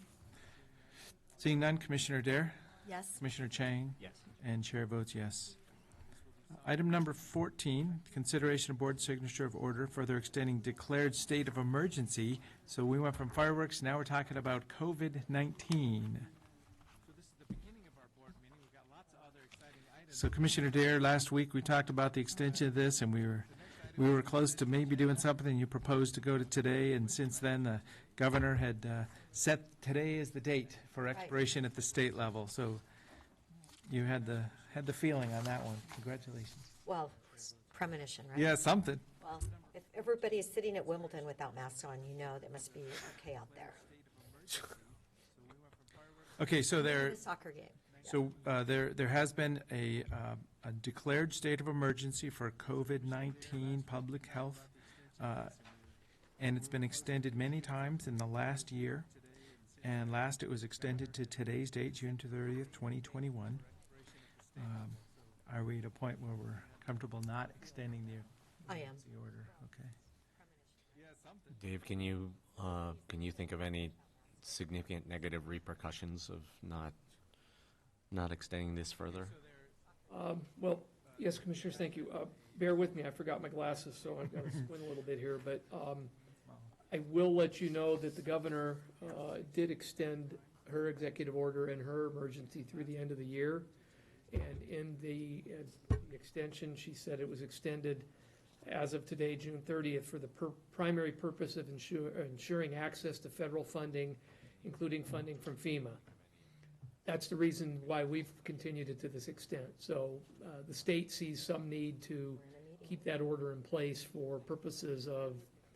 Seeing none, Commissioner Dare? Yes. Commissioner Chang? Yes. And chair votes yes. Item number 14, consideration of board signature of order further extending declared state of emergency. So we went from fireworks, now we're talking about COVID-19. So this is the beginning of our board meeting. We've got lots of other exciting items. So Commissioner Dare, last week we talked about the extension of this, and we were close to maybe doing something. You proposed to go to today, and since then the governor had set today as the date for expiration at the state level. So you had the feeling on that one. Congratulations. Well, it's premonition, right? Yeah, something. Well, if everybody is sitting at Wimbledon without masks on, you know there must be okay out there. Okay, so there. The soccer game. So there has been a declared state of emergency for COVID-19 public health, and it's been extended many times in the last year. And last it was extended to today's date, June 30th, 2021. Are we at a point where we're comfortable not extending the I am. emergency order? Okay. Dave, can you think of any significant negative repercussions of not extending this further? Well, yes, Commissioners, thank you. Bear with me, I forgot my glasses, so I've got to squint a little bit here, but I will let you know that the governor did extend her executive order and her emergency through the end of the year. And in the extension, she said it was extended as of today, June 30th, for the primary purpose of ensuring access to federal funding, including funding from FEMA. That's the reason why we've continued it to this extent. So the state sees some need to keep that order in place for purposes of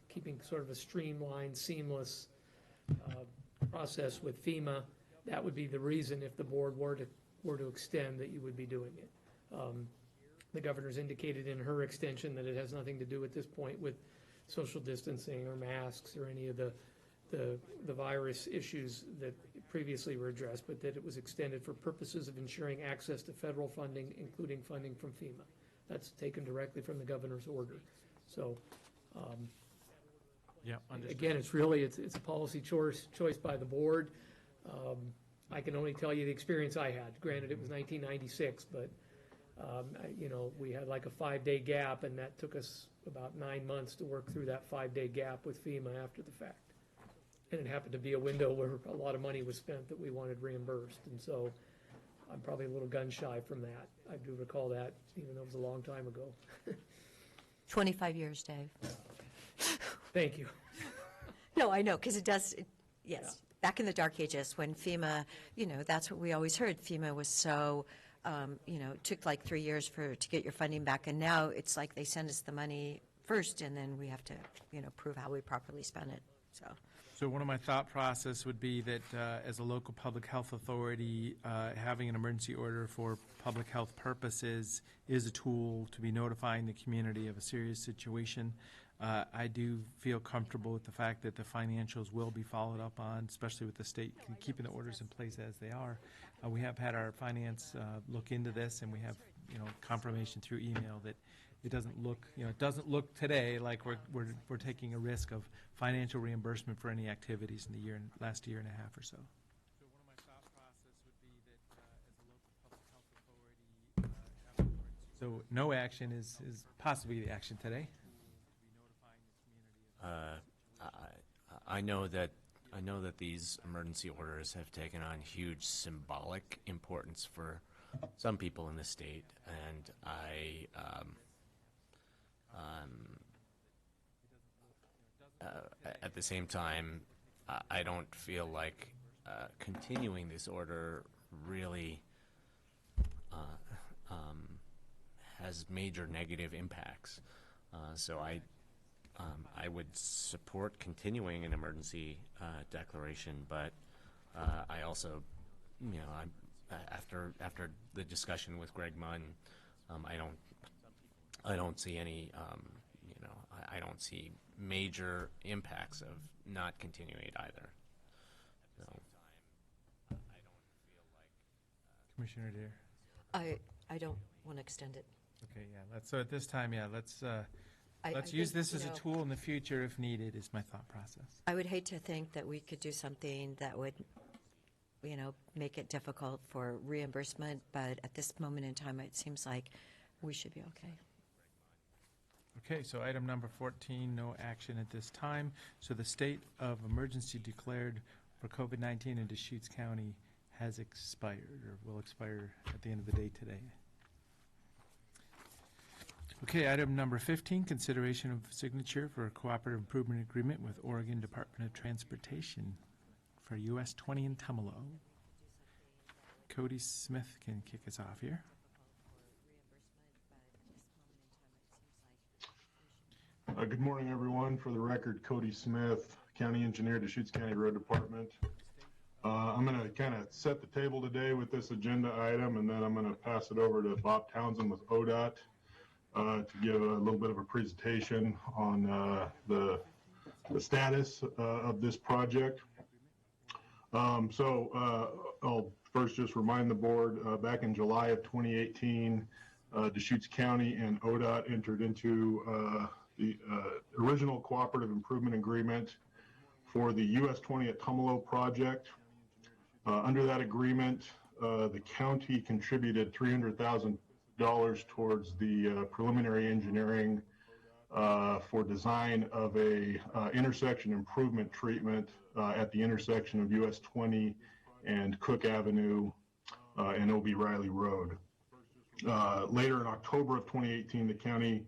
keeping sort of a streamlined, seamless process with FEMA. That would be the reason, if the board were to extend, that you would be doing it. The governor's indicated in her extension that it has nothing to do at this point with social distancing or masks or any of the virus issues that previously were addressed, but that it was extended for purposes of ensuring access to federal funding, including funding from FEMA. That's taken directly from the governor's order. So, Yeah, understood. again, it's a policy choice by the board. I can only tell you the experience I had. Granted, it was 1996, but we had like a 5-day gap, and that took us about 9 months to work through that 5-day gap with FEMA after the fact. And it happened to be a window where a lot of money was spent that we wanted reimbursed, and so I'm probably a little gun shy from that. I do recall that, even though it was a long time ago. 25 years, Dave. Thank you. No, I know, because it does, yes. Back in the dark ages, when FEMA, that's what we always heard. FEMA was so, it took like 3 years to get your funding back. And now it's like they send us the money first, and then we have to, prove how we properly spent it. So one of my thought process would be that as a local public health authority, having an emergency order for public health purposes is a tool to be notifying the community of a serious situation. I do feel comfortable with the fact that the financials will be followed up on, especially with the state keeping the orders in place as they are. We have had our finance look into this, and we have confirmation through email that it doesn't look today like we're taking a risk of financial reimbursement for any activities in the last year and a half or so. So one of my thought process would be that as a local public health authority, so no action is possibly the action today. I know that these emergency orders have taken on huge symbolic importance for some people in the state, and at the same time, I don't feel like continuing this order really has major negative impacts. So I would support continuing an emergency declaration, but I also, after the discussion with Greg Munn, I don't see any, I don't see major impacts of not continuing it either. So. Commissioner Dare. I don't want to extend it. Okay, yeah. So at this time, let's use this as a tool in the future if needed, is my thought process. I would hate to think that we could do something that would, make it difficult for reimbursement, but at this moment in time, it seems like we should be okay. Okay, so item number 14, no action at this time. So the state of emergency declared for COVID-19 in Deschutes County has expired, or will expire at the end of the day today. Okay, item number 15, consideration of signature for a cooperative improvement agreement with Oregon Department of Transportation for US 20 in Tumalo. Cody Smith can kick us off here. Good morning, everyone. For the record, Cody Smith, County Engineer, Deschutes County Road Department. I'm going to kind of set the table today with this agenda item, and then I'm going to pass it over to Bob Townsend with ODOT to give a little bit of a presentation on the status of this project. I'll first just remind the board, back in July of 2018, Deschutes County and ODOT entered into the original cooperative improvement agreement for the US 20 at Tumalo project. Under that agreement, the county contributed $300,000 towards the preliminary engineering for design of a intersection improvement treatment at the intersection of US 20 and Cook Avenue and O.B. Riley Road. Later in October of 2018, the county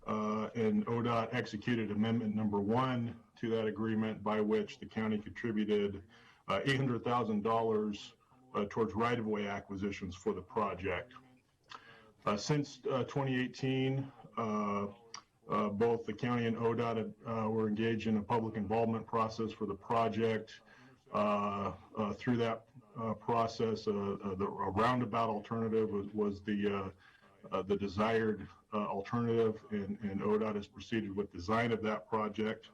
and ODOT executed amendment number 1 to that agreement, by which the county contributed $800,000 towards right-of-way acquisitions for the project. Since 2018, both the county and ODOT were engaged in a public involvement process for the project. Through that process, a roundabout alternative was the desired alternative, and ODOT has proceeded with design of that project.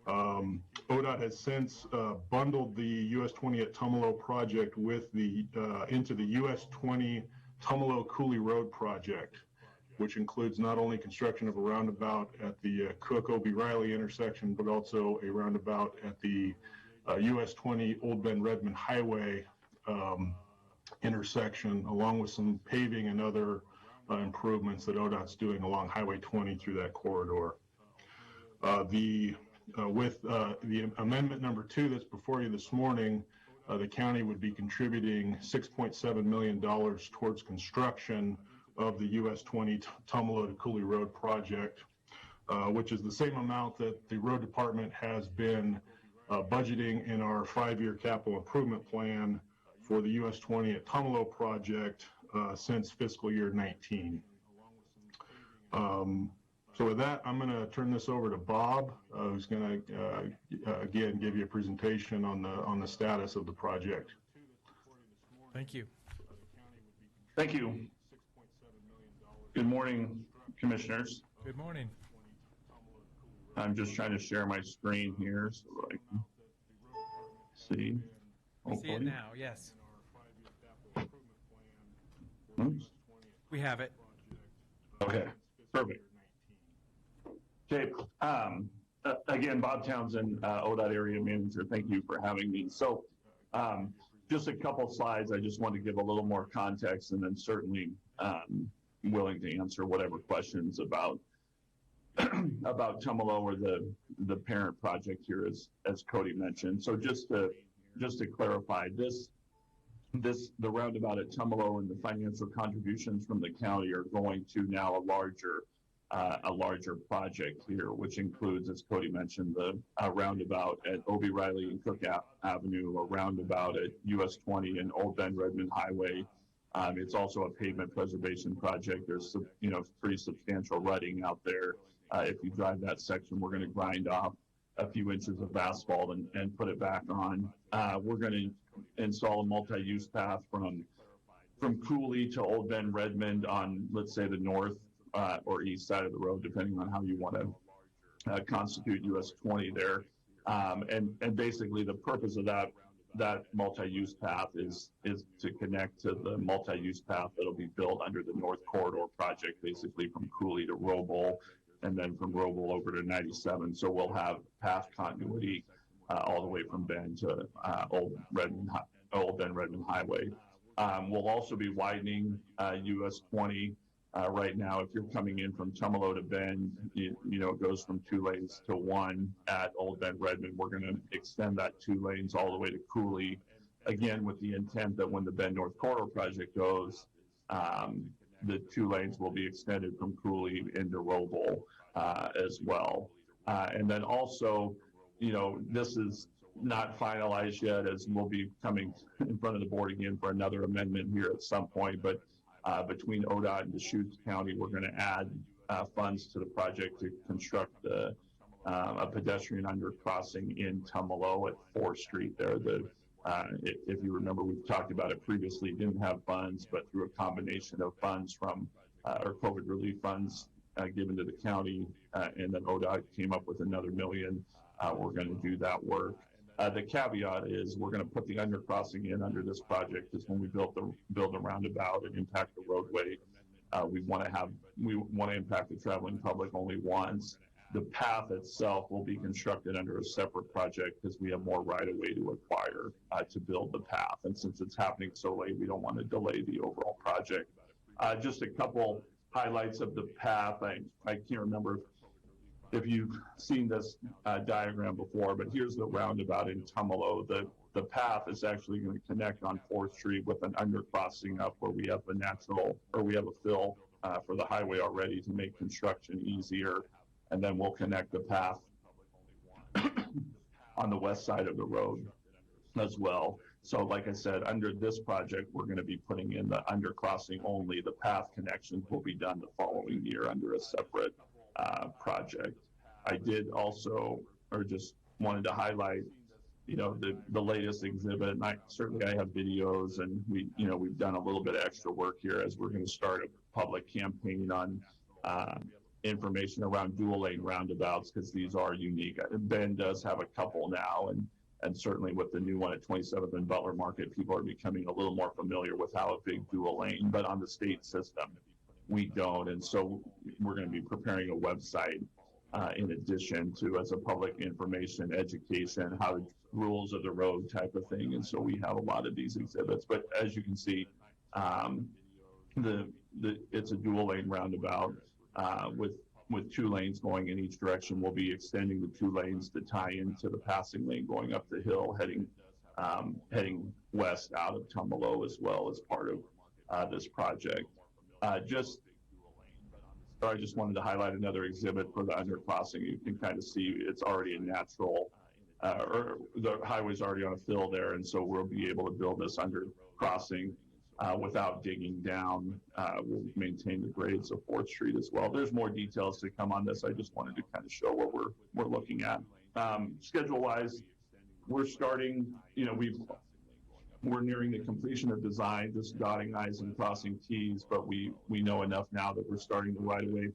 ODOT has since bundled the US 20 at Tumalo project with into the US 20 Tumalo Cooley Road project, which includes not only construction of a roundabout at the Cook O.B. Riley intersection, but also a roundabout at the US 20 Old Bend Redmond Highway intersection, along with some paving and other improvements that ODOT's doing along Highway 20 through that corridor. With the amendment number 2 that's before you this morning, the county would be contributing $6.7 million towards construction of the US 20 Tumalo to Cooley Road project, which is the same amount that the road department has been budgeting in our 5-year capital improvement plan for the US 20 at Tumalo project since fiscal year 19. So with that, I'm going to turn this over to Bob, who's going to again give you a presentation on the status of the project. Thank you. Thank you. Good morning, commissioners. Good morning. I'm just trying to share my screen here so I can see. We see it now, yes. Oops. We have it. Okay, perfect. Okay, again, Bob Townsend, ODOT Area Manager, thank you for having me. So just a couple slides, I just want to give a little more context, and then certainly willing to answer whatever questions about Tumalo or the parent project here, as Cody mentioned. So just to clarify, the roundabout at Tumalo and the financial contributions from the county are going to now a larger project here, which includes, as Cody mentioned, the roundabout at O.B. Riley and Cook Avenue, a roundabout at US 20 and Old Bend Redmond Highway. It's also a pavement preservation project. There's pretty substantial rutting out there. If you drive that section, we're going to grind off a few inches of asphalt and put it back on. We're going to install a multi-use path from Cooley to Old Bend Redmond on, let's say, the north or east side of the road, depending on how you want to constitute US 20 there. And basically the purpose of that multi-use path is to connect to the multi-use path that'll be built under the North Corridor project, basically from Cooley to Roble, and then from Roble over to 97. So we'll have path continuity all the way from Bend to Old Bend Redmond Highway. We'll also be widening US 20. Right now, if you're coming in from Tumalo to Bend, it goes from 2 lanes to 1 at Old Bend Redmond. We're going to extend that 2 lanes all the way to Cooley, again, with the intent that when the Bend North Corridor project goes, the 2 lanes will be extended from Cooley into Roble as well. And then also, this is not finalized yet, as we'll be coming in front of the board again for another amendment here at some point, but between ODOT and Deschutes County, we're going to add funds to the project to construct a pedestrian undercrossing in Tumalo at 4th Street there. If you remember, we've talked about it previously, didn't have funds, but through a combination of funds from our COVID relief funds given to the county, and then ODOT came up with another $1 million, we're going to do that work. The caveat is we're going to put the undercrossing in under this project, because when we build the roundabout and impact the roadway, We want to impact the traveling public only once. The path itself will be constructed under a separate project because we have more right-of-way to acquire to build the path. And since it's happening so late, we don't want to delay the overall project. Just a couple highlights of the path. I can't remember if you've seen this diagram before, but here's the roundabout in Tumalo. The path is actually going to connect on 4th Street with an undercrossing up where we have a fill for the highway already to make construction easier. And then we'll connect the path on the west side of the road as well. So like I said, under this project, we're going to be putting in the undercrossing only. The path connections will be done the following year under a separate project. I did also, or just wanted to highlight, the latest exhibit. And I have videos, and we've done a little bit of extra work here as we're going to start a public campaign on information around dual lane roundabouts because these are unique. Bend does have a couple now, and certainly with the new one at 27th and Butler Market, people are becoming a little more familiar with how a big dual lane, but on the state system, we don't. And so we're going to be preparing a website in addition to as a public information, education, how rules of the road type of thing. And so we have a lot of these exhibits, but as you can see, it's a dual lane roundabout with 2 lanes going in each direction. We'll be extending the 2 lanes to tie into the passing lane going up the hill, heading west out of Tumalo as well as part of this project. I just wanted to highlight another exhibit for the undercrossing. You can kind of see it's already a natural, or the highway's already on a fill there, and so we'll be able to build this undercrossing without digging down. We'll maintain the grades of 4th Street as well. There's more details to come on this. I just wanted to kind of show what we're looking at. Schedule-wise, we're starting, we're nearing the completion of design, just dotting I's and crossing T's, but we know enough now that we're starting the right-of-way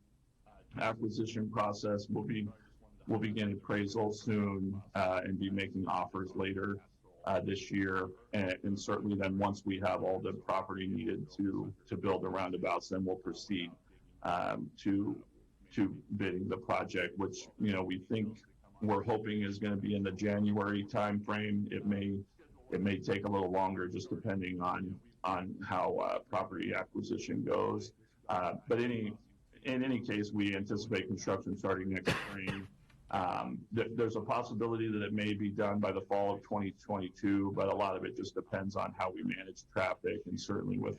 acquisition process. We'll begin appraisal soon and be making offers later this year, and certainly then once we have all the property needed to build the roundabouts, then we'll proceed to bidding the project, which we're hoping is going to be in the January timeframe. It may take a little longer, just depending on how property acquisition goes. But in any case, we anticipate construction starting next spring. There's a possibility that it may be done by the fall of 2022, but a lot of it just depends on how we manage traffic, and certainly with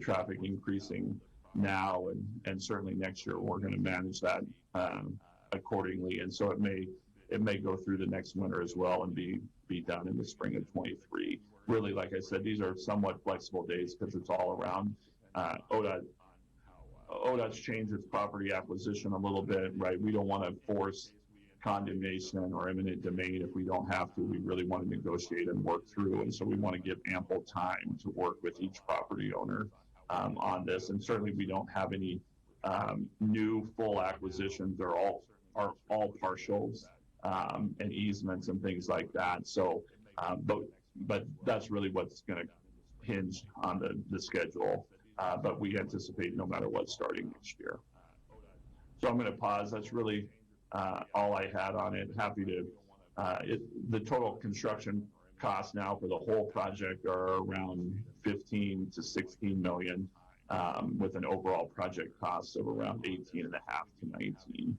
traffic increasing now and certainly next year, we're going to manage that accordingly. And so it may go through the next winter as well and be done in the spring of 23. Really, like I said, these are somewhat flexible days because it's all around. ODOT's changed its property acquisition a little bit, right? We don't want to force condemnation or eminent domain if we don't have to. We really want to negotiate and work through, and so we want to give ample time to work with each property owner on this. And certainly we don't have any new full acquisitions. They're all partials and easements and things like that. So but that's really what's going to hinge on the schedule, but we anticipate no matter what starting next year. So I'm going to pause. That's really all I had on it. Happy to, the total construction costs now for the whole project are around 15 to 16 million, with an overall project cost of around 18.5 to 19.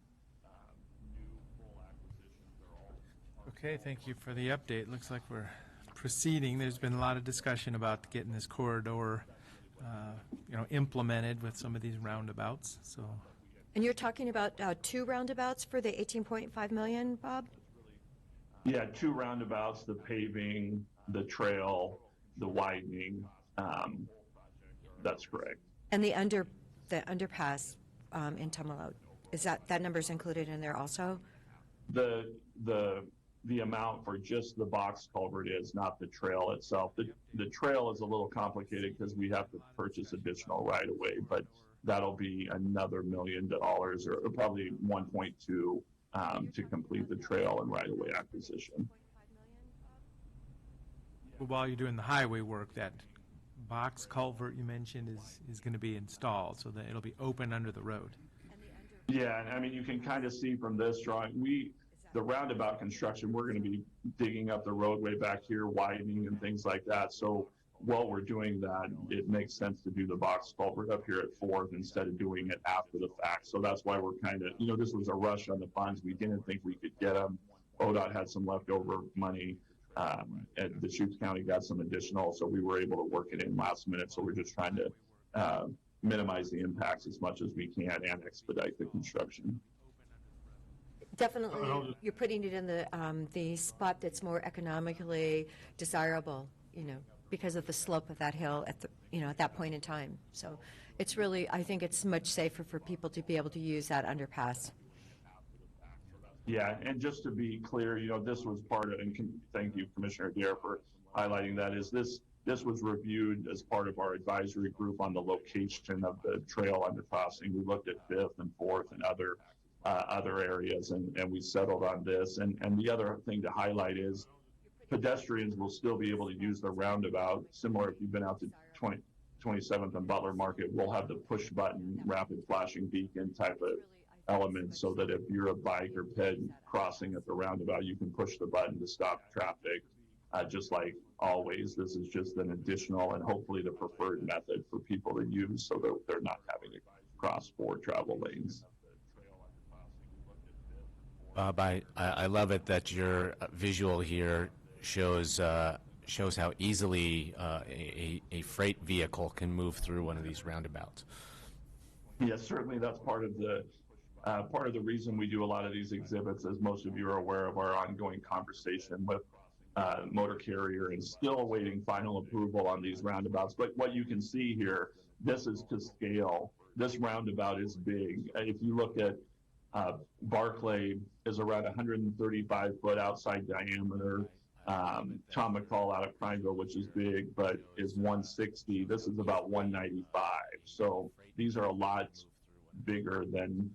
Okay, thank you for the update. Looks like we're proceeding. There's been a lot of discussion about getting this corridor, implemented with some of these roundabouts. So. And you're talking about 2 roundabouts for the 18.5 million, Bob? Yeah, 2 roundabouts, the paving, the trail, the widening. That's correct. And the underpass in Tumalo, is that number's included in there also? The amount for just the box culvert is, not the trail itself. The trail is a little complicated because we have to purchase additional right-of-way, but that'll be another $1 million or probably 1.2 to complete the trail and right-of-way acquisition. While you're doing the highway work, that box culvert you mentioned is going to be installed, so that it'll be open under the road. Yeah, and I mean, you can kind of see from this drawing, the roundabout construction, we're going to be digging up the roadway back here, widening and things like that. So while we're doing that, it makes sense to do the box culvert up here at 4th instead of doing it after the fact. So that's why we're kind of, this was a rush on the funds. We didn't think we could get them. ODOT had some leftover money, and Deschutes County got some additional, so we were able to work it in last minute. So we're just trying to minimize the impacts as much as we can and expedite the construction. Definitely, you're putting it in the spot that's more economically desirable, because of the slope of that hill at at that point in time. So it's really, I think it's much safer for people to be able to use that underpass. Yeah, and just to be clear, this was part of, and thank you, Commissioner Dare, for highlighting that, this was reviewed as part of our advisory group on the location of the trail undercrossing. We looked at 5th and 4th and other areas, and we settled on this. And the other thing to highlight is pedestrians will still be able to use the roundabout. Similar, if you've been out to 27th and Butler Market, we'll have the push button, rapid flashing beacon type of element, so that if you're a bike or ped crossing at the roundabout, you can push the button to stop traffic. Just like always, this is just an additional and hopefully the preferred method for people to use, so that they're not having to cross 4 travel lanes. Bob, I love it that your visual here shows how easily a freight vehicle can move through one of these roundabouts. Yes, certainly that's part of the reason we do a lot of these exhibits, as most of you are aware of our ongoing conversation with motor carrier and still awaiting final approval on these roundabouts. But what you can see here, this is to scale. This roundabout is big. If you look at Barclay is around 135 foot outside diameter. Tom McCall out of Prineville, which is big, but is 160. This is about 195. So these are a lot bigger than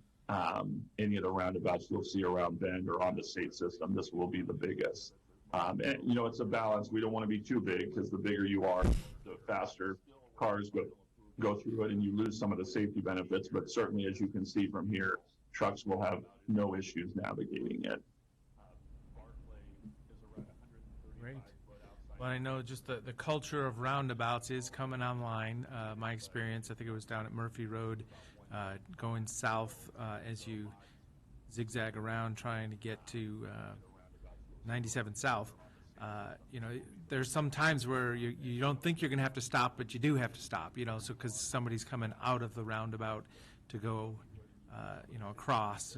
any of the roundabouts you'll see around Bend or on the state system. This will be the biggest. And it's a balance. We don't want to be too big, because the bigger you are, the faster cars go through it, and you lose some of the safety benefits. But certainly, as you can see from here, trucks will have no issues navigating it. Great. Well, I know just the culture of roundabouts is coming online. My experience, I think it was down at Murphy Road, going south as you zigzag around trying to get to 97 South. There's some times where you don't think you're going to have to stop, but you do have to stop, so because somebody's coming out of the roundabout to go across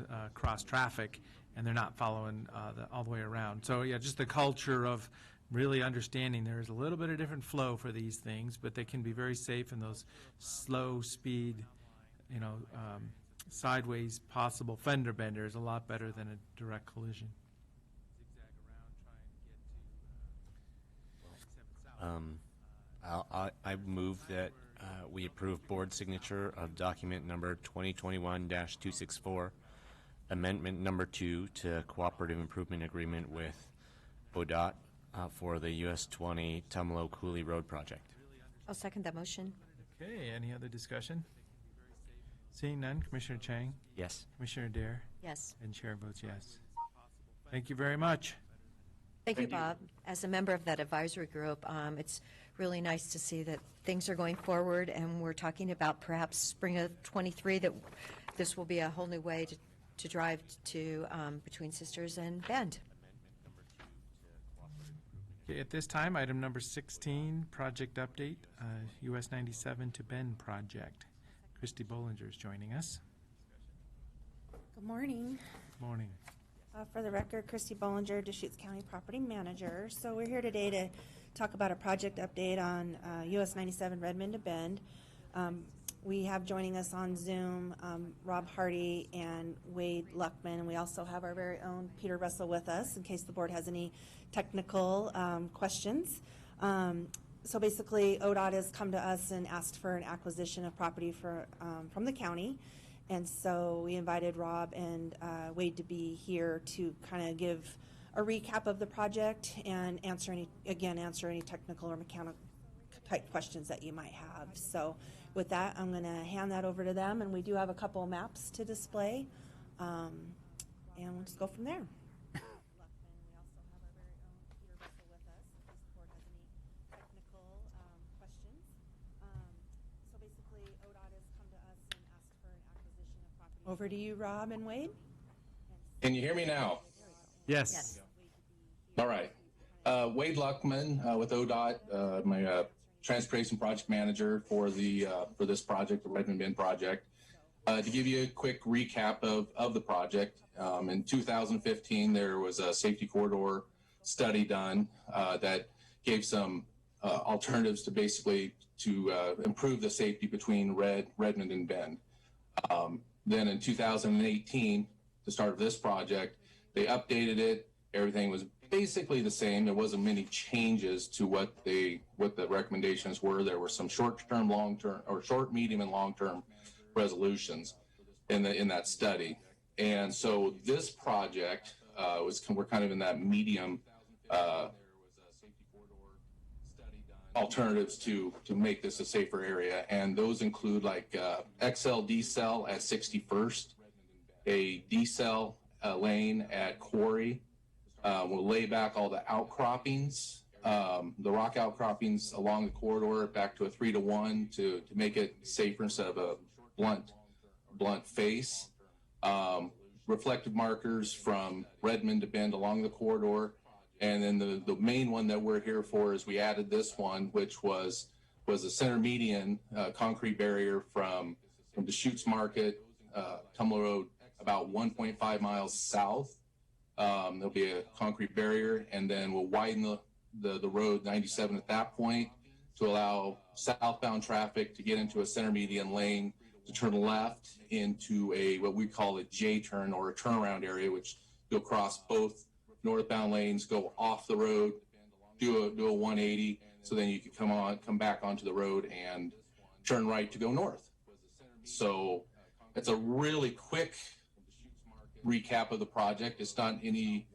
traffic, and they're not following all the way around. So yeah, just the culture of really understanding there's a little bit of different flow for these things, but they can be very safe in those slow speed, sideways possible fender bender is a lot better than a direct collision. I move that we approve board signature of document number 2021-264, amendment number 2 to cooperative improvement agreement with ODOT for the US 20 Tumalo Cooley Road project. I'll second that motion. Okay, any other discussion? Seeing none, Commissioner Chang? Yes. Commissioner Dare? Yes. And Chair votes yes. Thank you very much. Thank you, Bob. As a member of that advisory group, it's really nice to see that things are going forward, and we're talking about perhaps spring of 23, that this will be a whole new way to drive to between Sisters and Bend. Okay, at this time, item number 16, project update, US 97 to Bend project. Christy Bollinger is joining us. Good morning. Morning. For the record, Christy Bollinger, Deschutes County Property Manager. So we're here today to talk about a project update on US 97 Redmond to Bend. We have joining us on Zoom Rob Hardy and Wade Luckman, and we also have our very own Peter Russell with us in case the board has any technical questions. So basically, ODOT has come to us and asked for an acquisition of property from the county. And so we invited Rob and Wade to be here to kind of give a recap of the project and answer any technical or type questions that you might have. So with that, I'm going to hand that over to them, and we do have a couple of maps to display, and we'll just go from there. Over to you, Rob and Wade. Can you hear me now? Yes. All right. Wade Luckman with ODOT, my transportation project manager for this project, the Redmond Bend project. To give you a quick recap of the project, in 2015 there was a safety corridor study done that gave some alternatives to basically improve the safety between Redmond and Bend. Then in 2018, the start of this project, they updated it. Everything was basically the same. There wasn't many changes to what the recommendations were. There were some short-term, long-term, or short, medium, and long-term resolutions in that study. And so this project we're kind of in that medium alternatives to make this a safer area, and those include like XL D-cell at 61st, a D-cell lane at Quarry. We'll lay back all the outcroppings, the rock outcroppings along the corridor back to a 3-to-1 to make it safer instead of a blunt face. Reflective markers from Redmond to Bend along the corridor. And then the main one that we're here for is we added this one, which was a center median concrete barrier from Deschutes Market, Tumalo Road, about 1.5 miles south. There'll be a concrete barrier, and then we'll widen the road 97 at that point to allow southbound traffic to get into a center median lane to turn left into what we call a J-turn, or a turnaround area, which you'll cross both northbound lanes, go off the road, do a 180, so then you can come back onto the road and turn right to go north. So it's a really quick recap of the project. It's not any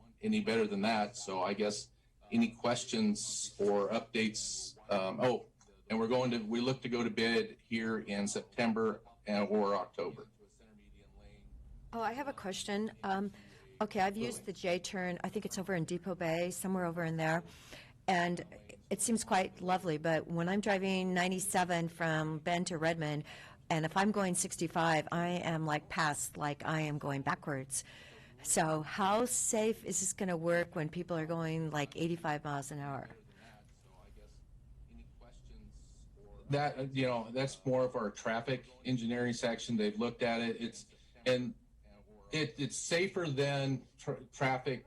better than that. So I guess any questions or updates? And we look to go to bid here in September or October. Oh, I have a question. Okay, I've used the J-turn. I think it's over in Depot Bay, somewhere over in there. And it seems quite lovely, but when I'm driving 97 from Bend to Redmond, and if I'm going 65, I am I am going backwards. So how safe is this going to work when people are going like 85 miles an hour? That's more of our traffic engineering section. They've looked at it. It's safer than traffic.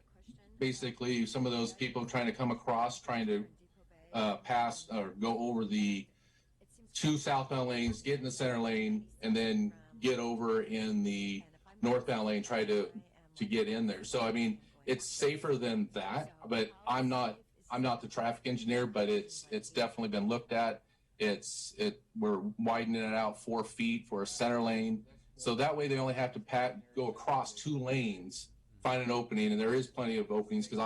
Basically, some of those people trying to come across, trying to pass or go over the two southbound lanes, get in the center lane, and then get over in the northbound lane, try to get in there. So I mean, it's safer than that. But I'm not the traffic engineer, but it's definitely been looked at. We're widening it out 4 feet for a center lane. So that way they only have to go across 2 lanes, find an opening, and there is plenty of openings because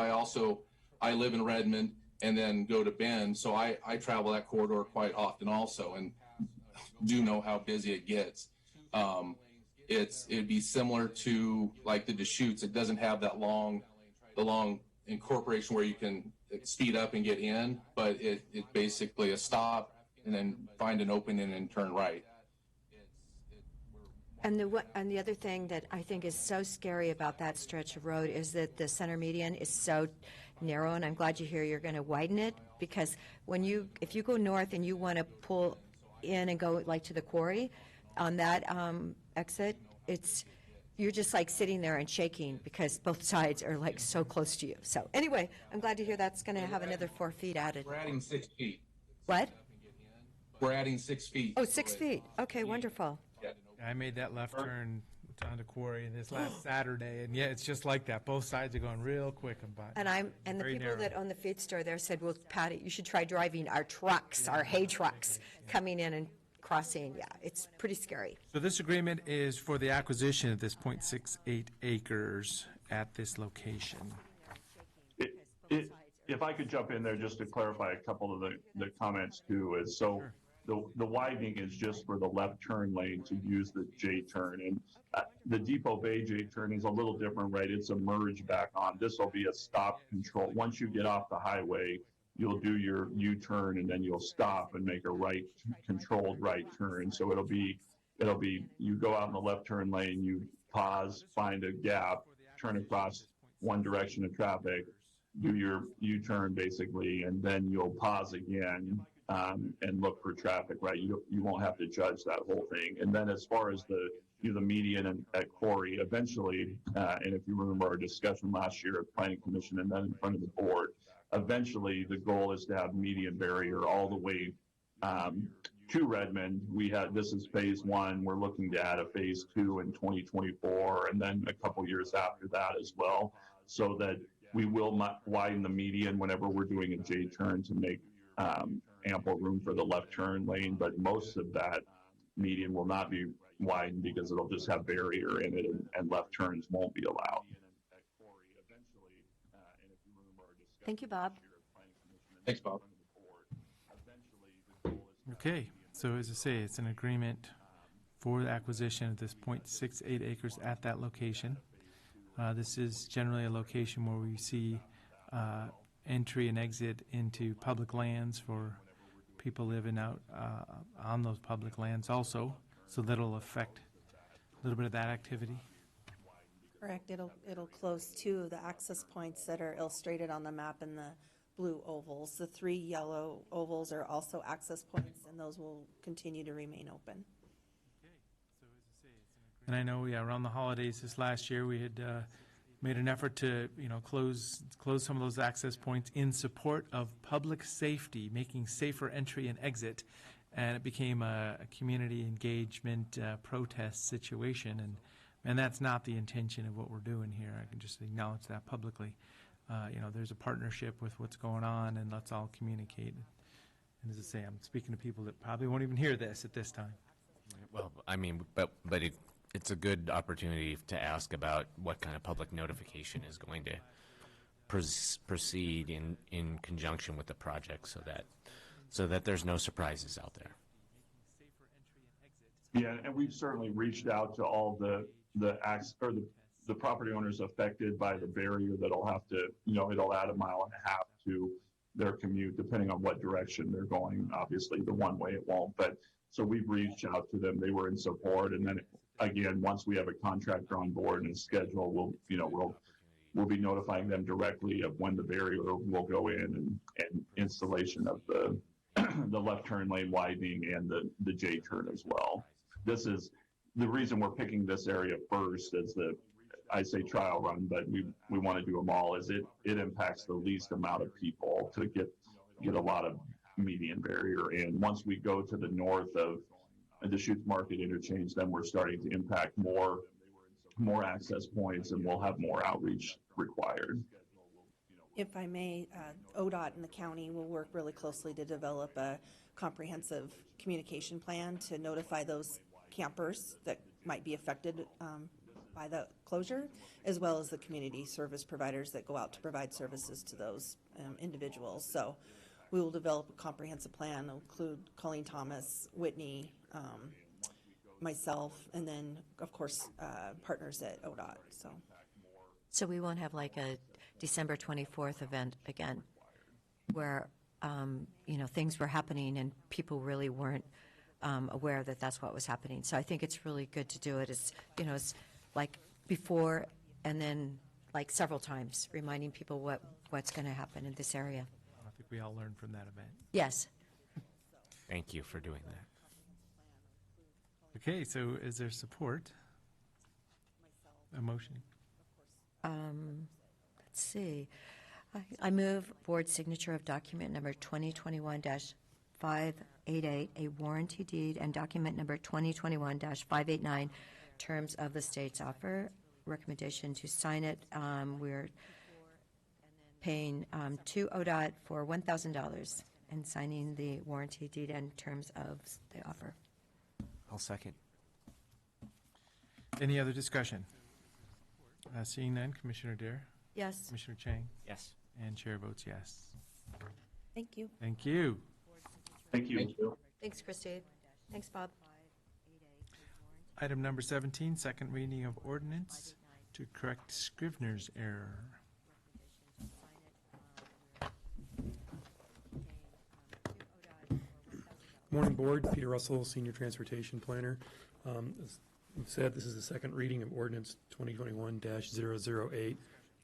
I live in Redmond and then go to Bend, so I travel that corridor quite often also and do know how busy it gets. It'd be similar to like the Deschutes. It doesn't have the long incorporation where you can speed up and get in, but it's basically a stop and then find an opening and turn right. And the other thing that I think is so scary about that stretch of road is that the center median is so narrow, and I'm glad you hear you're going to widen it, because if you go north and you want to pull in and go like to the Quarry on that exit, you're just like sitting there and shaking because both sides are like so close to you. So anyway, I'm glad to hear that's going to have another 4 feet added. We're adding 6 feet. What? We're adding 6 feet. Oh, 6 feet. Okay, wonderful. I made that left turn down to Quarry this last Saturday, and yeah, it's just like that. Both sides are going real quick. And the people that own the feed store there said, well, Patty, you should try driving our trucks, our hay trucks, coming in and crossing. Yeah, it's pretty scary. So this agreement is for the acquisition of this 0.68 acres at this location. if I could jump in there just to clarify a couple of the comments too, is so the widening is just for the left turn lane to use the J turn. And the Depot Bay J turn is a little different, right? It's a merge back on. This will be a stop control. Once you get off the highway, you'll do your U-turn and then you'll stop and make a right controlled right turn. So it'll be you go out in the left turn lane, you pause, find a gap, turn across one direction of traffic, do your U-turn basically, and then you'll pause again and look for traffic, right? You won't have to judge that whole thing. And then as far as the median at Quarry, eventually, and if you remember our discussion last year at Planning Commission and then in front of the board, eventually the goal is to have median barrier all the way to Redmond. This is phase one. We're looking to add a phase two in 2024, and then a couple years after that as well, so that we will widen the median whenever we're doing a J turn to make ample room for the left turn lane. But most of that median will not be widened because it'll just have barrier in it, and left turns won't be allowed. Thank you, Bob. Thanks, Bob. Okay, so as I say, it's an agreement for the acquisition of this 0.68 acres at that location. This is generally a location where we see entry and exit into public lands for people living out on those public lands also, so that'll affect a little bit of that activity. Correct. It'll close two of the access points that are illustrated on the map in the blue ovals. The 3 yellow ovals are also access points, and those will continue to remain open. And I know, around the holidays this last year, we had made an effort to, close some of those access points in support of public safety, making safer entry and exit, and it became a community engagement protest situation, and that's not the intention of what we're doing here. I can just acknowledge that publicly. There's a partnership with what's going on, and let's all communicate. And as I say, I'm speaking to people that probably won't even hear this at this time. Well, I mean, but it's a good opportunity to ask about what kind of public notification is going to proceed in conjunction with the project, so that there's no surprises out there. Yeah, and we've certainly reached out to all the property owners affected by the barrier that'll have to, it'll add 1.5 miles to their commute, depending on what direction they're going. Obviously, the one way it won't, but so we've reached out to them. They were in support, and then again, once we have a contractor on board and a schedule, we'll be notifying them directly of when the barrier will go in and installation of the left turn lane widening and the J turn as well. This is the reason we're picking this area first as I say trial run, but we want to do them all, is it impacts the least amount of people to get a lot of median barrier. And once we go to the north of the Deschutes Market interchange, then we're starting to impact more access points, and we'll have more outreach required. If I may, ODOT and the county will work really closely to develop a comprehensive communication plan to notify those campers that might be affected by the closure, as well as the community service providers that go out to provide services to those individuals. So we will develop a comprehensive plan. It'll include Colleen Thomas, Whitney, myself, and then, of course, partners at ODOT. So we won't have like a December 24th event again where, things were happening and people really weren't aware that that's what was happening. So I think it's really good to do it. It's like before and then like several times, reminding people what's going to happen in this area. I think we all learned from that event. Yes. Thank you for doing that. Okay, so is there support? A motion? Let's see. I move board signature of document number 2021-588, a warranty deed, and document number 2021-589, terms of the state's offer. Recommendation to sign it. We're paying to ODOT for $1,000 and signing the warranty deed and terms of the offer. I'll second. Any other discussion? Seeing none, Commissioner Dare? Yes. Commissioner Chang? Yes. And chair votes yes. Thank you. Thank you. Thank you. Thanks, Christy. Thanks, Bob. Item number 17, second reading of ordinance to correct Scrivener's error. Morning, Board. Peter Russell, Senior Transportation Planner. As said, this is the second reading of Ordinance 2021-008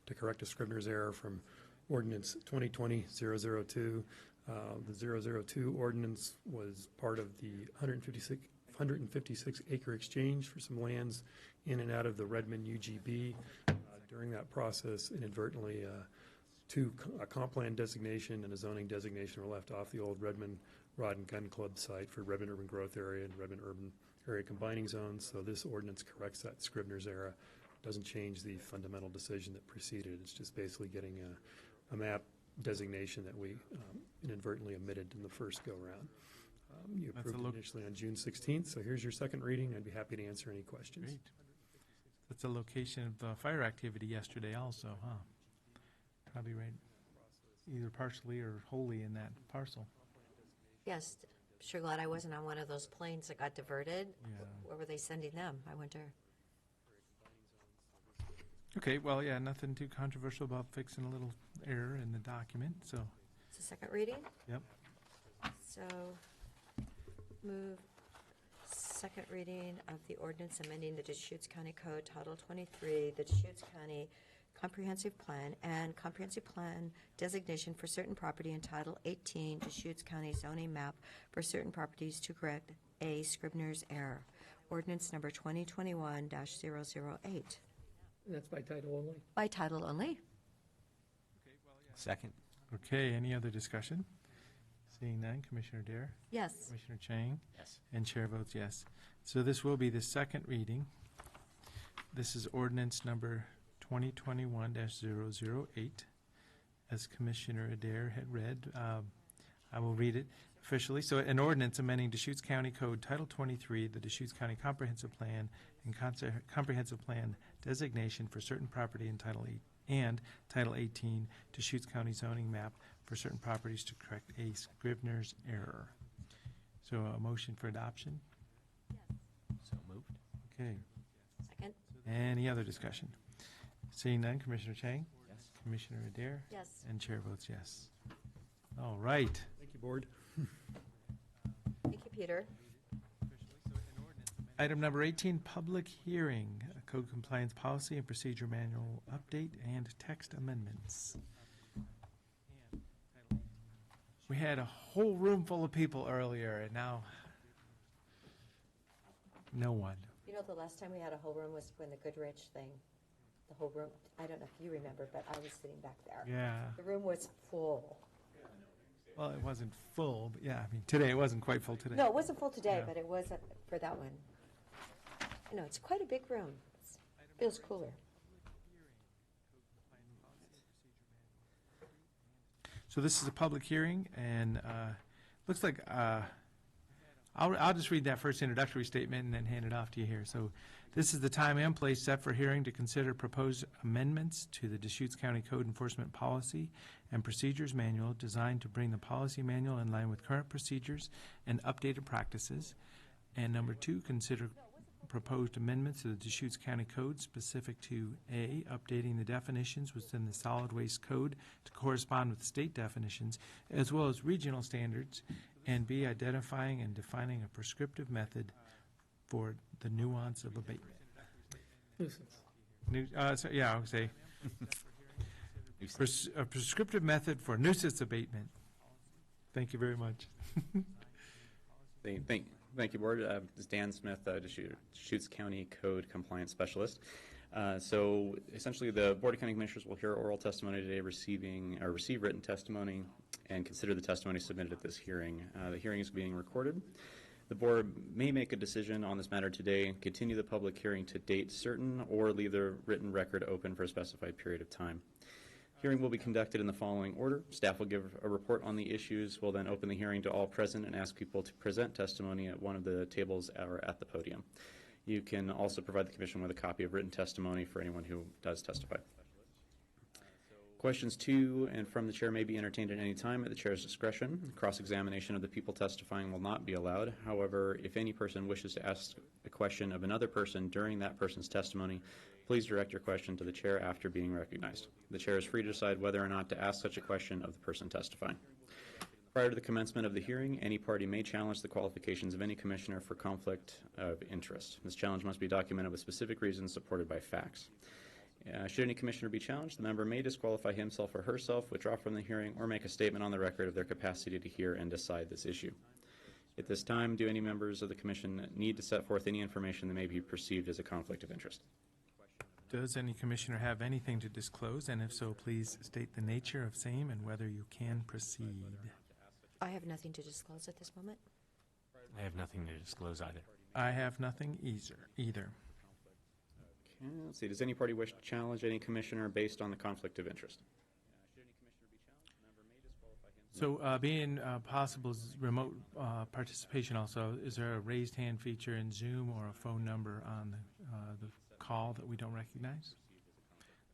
to correct a Scrivener's error from Ordinance 2020-002. The 002 ordinance was part of the 156 acre exchange for some lands in and out of the Redmond UGB. During that process, inadvertently, a comp plan designation and a zoning designation were left off the old Redmond Rod and Gun Club site for Redmond Urban Growth Area and Redmond Urban Area Combining Zones. So this ordinance corrects that Scrivener's error. Doesn't change the fundamental decision that preceded it. It's just basically getting a map designation that we inadvertently omitted in the first go-round. You approved it initially on June 16th, so here's your second reading. I'd be happy to answer any questions. Great. That's a location of fire activity yesterday also, huh? Probably right, either partially or wholly in that parcel. Yes, sure glad I wasn't on one of those planes that got diverted. Yeah. Where were they sending them? I wonder. Okay, well, yeah, nothing too controversial about fixing a little error in the document, so. It's a second reading? Yep. So, move second reading of the ordinance amending the Deschutes County Code, Title 23, the Deschutes County Comprehensive Plan and Comprehensive Plan designation for certain property in Title 18, Deschutes County zoning map for certain properties to correct a Scrivener's error. Ordinance number 2021-008. And that's by title only. By title only. Second. Okay, any other discussion? Seeing none, Commissioner Dare? Yes. Commissioner Chang? Yes. And chair votes yes. So this will be the second reading. This is ordinance number 2021-008. As Commissioner Adair had read, I will read it officially. So an ordinance amending Deschutes County Code Title 23, the Deschutes County Comprehensive Plan and Comprehensive Plan designation for certain property in Title 8 and Title 18, Deschutes County zoning map for certain properties to correct a Scrivener's error. So a motion for adoption? So moved. Okay. Second. Any other discussion? Seeing none, Commissioner Chang? Yes. Commissioner Adair? Yes. And chair votes yes. All right. Thank you, Board. Thank you, Peter. Item number 18, public hearing, code compliance policy and procedure manual update and text amendments. We had a whole room full of people earlier, and now no one. You know, the last time we had a whole room was when the Goodrich thing, the whole room, I don't know if you remember, but I was sitting back there. Yeah. The room was full. Well, it wasn't full, but yeah, I mean, today, it wasn't quite full today. No, it wasn't full today, Yeah. but it was for that one. You know, it's quite a big room. It feels cooler. So this is a public hearing, and looks like, I'll just read that first introductory statement and then hand it off to you here. So this is the time and place set for hearing to consider proposed amendments to the Deschutes County Code Enforcement Policy and Procedures Manual designed to bring the policy manual in line with current procedures and updated practices. And number 2, consider proposed amendments to the Deschutes County Code specific to A, updating the definitions within the solid waste code to correspond with state definitions as well as regional standards, and B, identifying and defining a prescriptive method for the nuance of abatement. Nuisance. Yeah, I would say a prescriptive method for nuisance abatement. Thank you very much. Thank you, Board. This is Dan Smith, Deschutes County Code Compliance Specialist. So essentially, the Board of County Commissioners will hear oral testimony today, receive written testimony, and consider the testimony submitted at this hearing. The hearing is being recorded. The Board may make a decision on this matter today, continue the public hearing to date certain, or leave the written record open for a specified period of time. Hearing will be conducted in the following order. Staff will give a report on the issues. We'll then open the hearing to all present and ask people to present testimony at one of the tables or at the podium. You can also provide the Commission with a copy of written testimony for anyone who does testify. Questions to and from the chair may be entertained at any time at the chair's discretion. Cross-examination of the people testifying will not be allowed. However, if any person wishes to ask a question of another person during that person's testimony, please direct your question to the chair after being recognized. The chair is free to decide whether or not to ask such a question of the person testifying. Prior to the commencement of the hearing, any party may challenge the qualifications of any commissioner for conflict of interest. This challenge must be documented with specific reasons supported by facts. Should any commissioner be challenged, the member may disqualify himself or herself, withdraw from the hearing, or make a statement on the record of their capacity to hear and decide this issue. At this time, do any members of the commission need to set forth any information that may be perceived as a conflict of interest? Does any commissioner have anything to disclose? And if so, please state the nature of same and whether you can proceed. I have nothing to disclose at this moment. I have nothing to disclose either. I have nothing either. Okay, let's see. Does any party wish to challenge any commissioner based on the conflict of interest? So being possible remote participation also, is there a raised hand feature in Zoom or a phone number on the call that we don't recognize?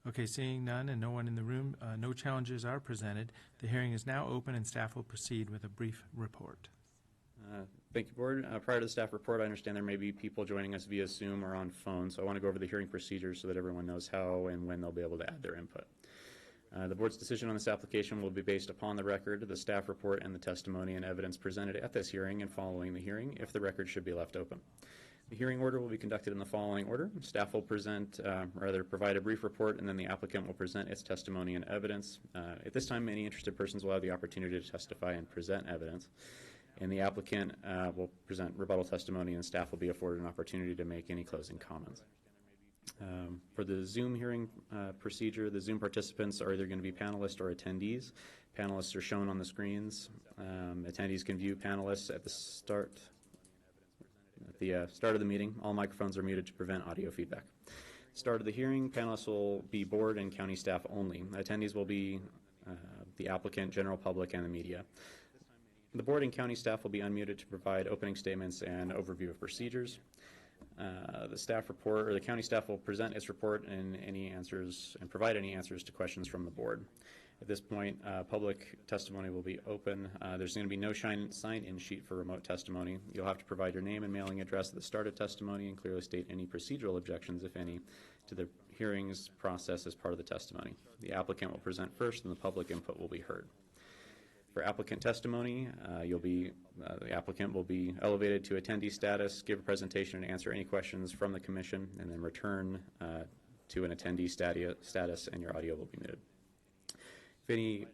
Okay, seeing none and no one in the room, no challenges are presented. The hearing is now open and staff will proceed with a brief report. Thank you, Board. Prior to the staff report, I understand there may be people joining us via Zoom or on phone, so I want to go over the hearing procedures so that everyone knows how and when they'll be able to add their input. The Board's decision on this application will be based upon the record, the staff report, and the testimony and evidence presented at this hearing and following the hearing, if the record should be left open. The hearing order will be conducted in the following order. Staff will provide a brief report, and then the applicant will present its testimony and evidence. At this time, any interested persons will have the opportunity to testify and present evidence. And the applicant will present rebuttal testimony, and staff will be afforded an opportunity to make any closing comments. For the Zoom hearing procedure, the Zoom participants are either going to be panelists or attendees. Panelists are shown on the screens. Attendees can view panelists at the start of the meeting. All microphones are muted to prevent audio feedback. Start of the hearing, panelists will be board and county staff only. Attendees will be the applicant, general public, and the media. The board and county staff will be unmuted to provide opening statements and overview of procedures. The staff report, or the county staff, will present its report and provide any answers to questions from the board. At this point, public testimony will be open. There's going to be no sign-in sheet for remote testimony. You'll have to provide your name and mailing address at the start of testimony and clearly state any procedural objections, if any, to the hearings process as part of the testimony. The applicant will present first, and the public input will be heard. For applicant testimony, the applicant will be elevated to attendee status, give a presentation, and answer any questions from the commission, and then return to an attendee status, and your audio will be muted. If any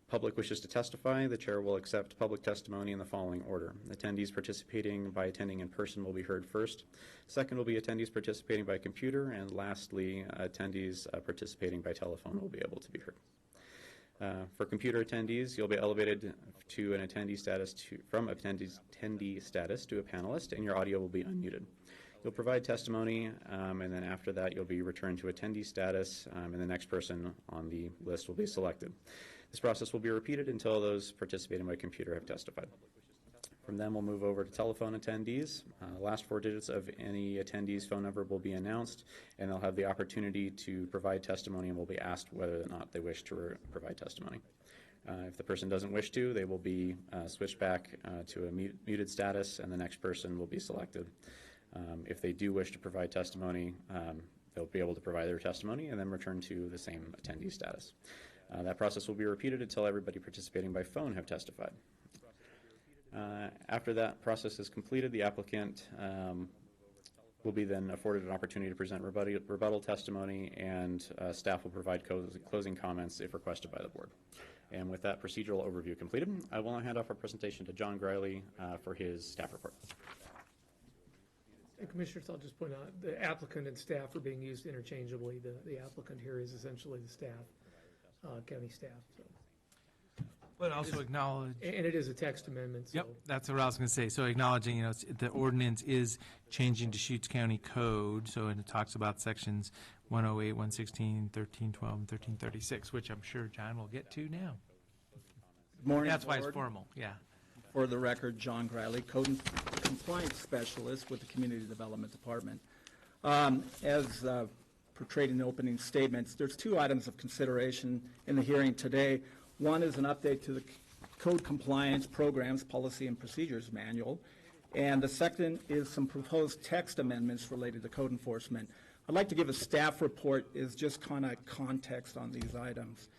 public wishes to testify, the chair will accept public testimony in the following order. Attendees participating by attending in person will be heard first. Second will be attendees participating by computer, and lastly, attendees participating by telephone will be able to be heard. For computer attendees, you'll be elevated to an attendee status from attendee status to a panelist, and your audio will be unmuted. You'll provide testimony, and then after that, you'll be returned to attendee status, and the next person on the list will be selected. This process will be repeated until those participating by computer have testified. From then, we'll move over to telephone attendees. Last four digits of any attendee's phone number will be announced, and they'll have the opportunity to provide testimony and will be asked whether or not they wish to provide testimony. If the person doesn't wish to, they will be switched back to a muted status, and the next person will be selected. If they do wish to provide testimony, they'll be able to provide their testimony and then return to the same attendee status. That process will be repeated until everybody participating by phone have testified. After that process is completed, the applicant will be then afforded an opportunity to present rebuttal testimony, and staff will provide closing comments if requested by the board. And with that procedural overview completed, I will now hand off our presentation to John Griley for his staff report. And Commissioners, I'll just point out the applicant and staff are being used interchangeably. The applicant here is essentially the staff, county staff. So. But also acknowledge, and it is a text amendment. So. Yep, that's what I was going to say. So acknowledging, the ordinance is changing Deschutes County Code, so it talks about sections 108, 116, 1312, and 1336, which I'm sure John will get to now. Good morning, That's why it's Board. formal, yeah. For the record, John Griley, Code and Compliance Specialist with the Community Development Department. As portrayed in the opening statements, there's two items of consideration in the hearing today. One is an update to the Code Compliance Programs Policy and Procedures Manual, and the second is some proposed text amendments related to code enforcement. I'd like to give a staff report is just kind of context on these items.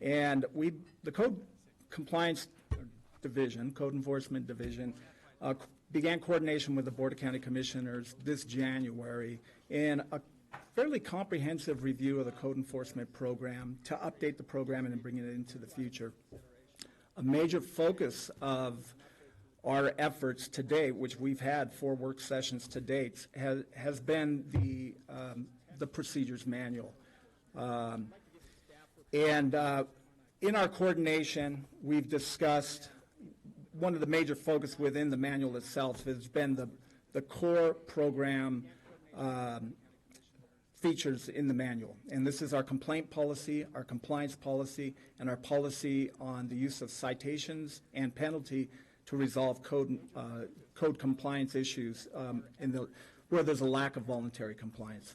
And the Code Compliance Division, Code Enforcement Division, began coordination with the Board of County Commissioners this January in a fairly comprehensive review of the code enforcement program to update the program and bring it into the future. A major focus of our efforts to date, which we've had 4 work sessions to date, has been the procedures manual. In our coordination, we've discussed one of the major focus within the manual itself has been the core program features in the manual. And this is our complaint policy, our compliance policy, and our policy on the use of citations and penalty to resolve code compliance issues where there's a lack of voluntary compliance.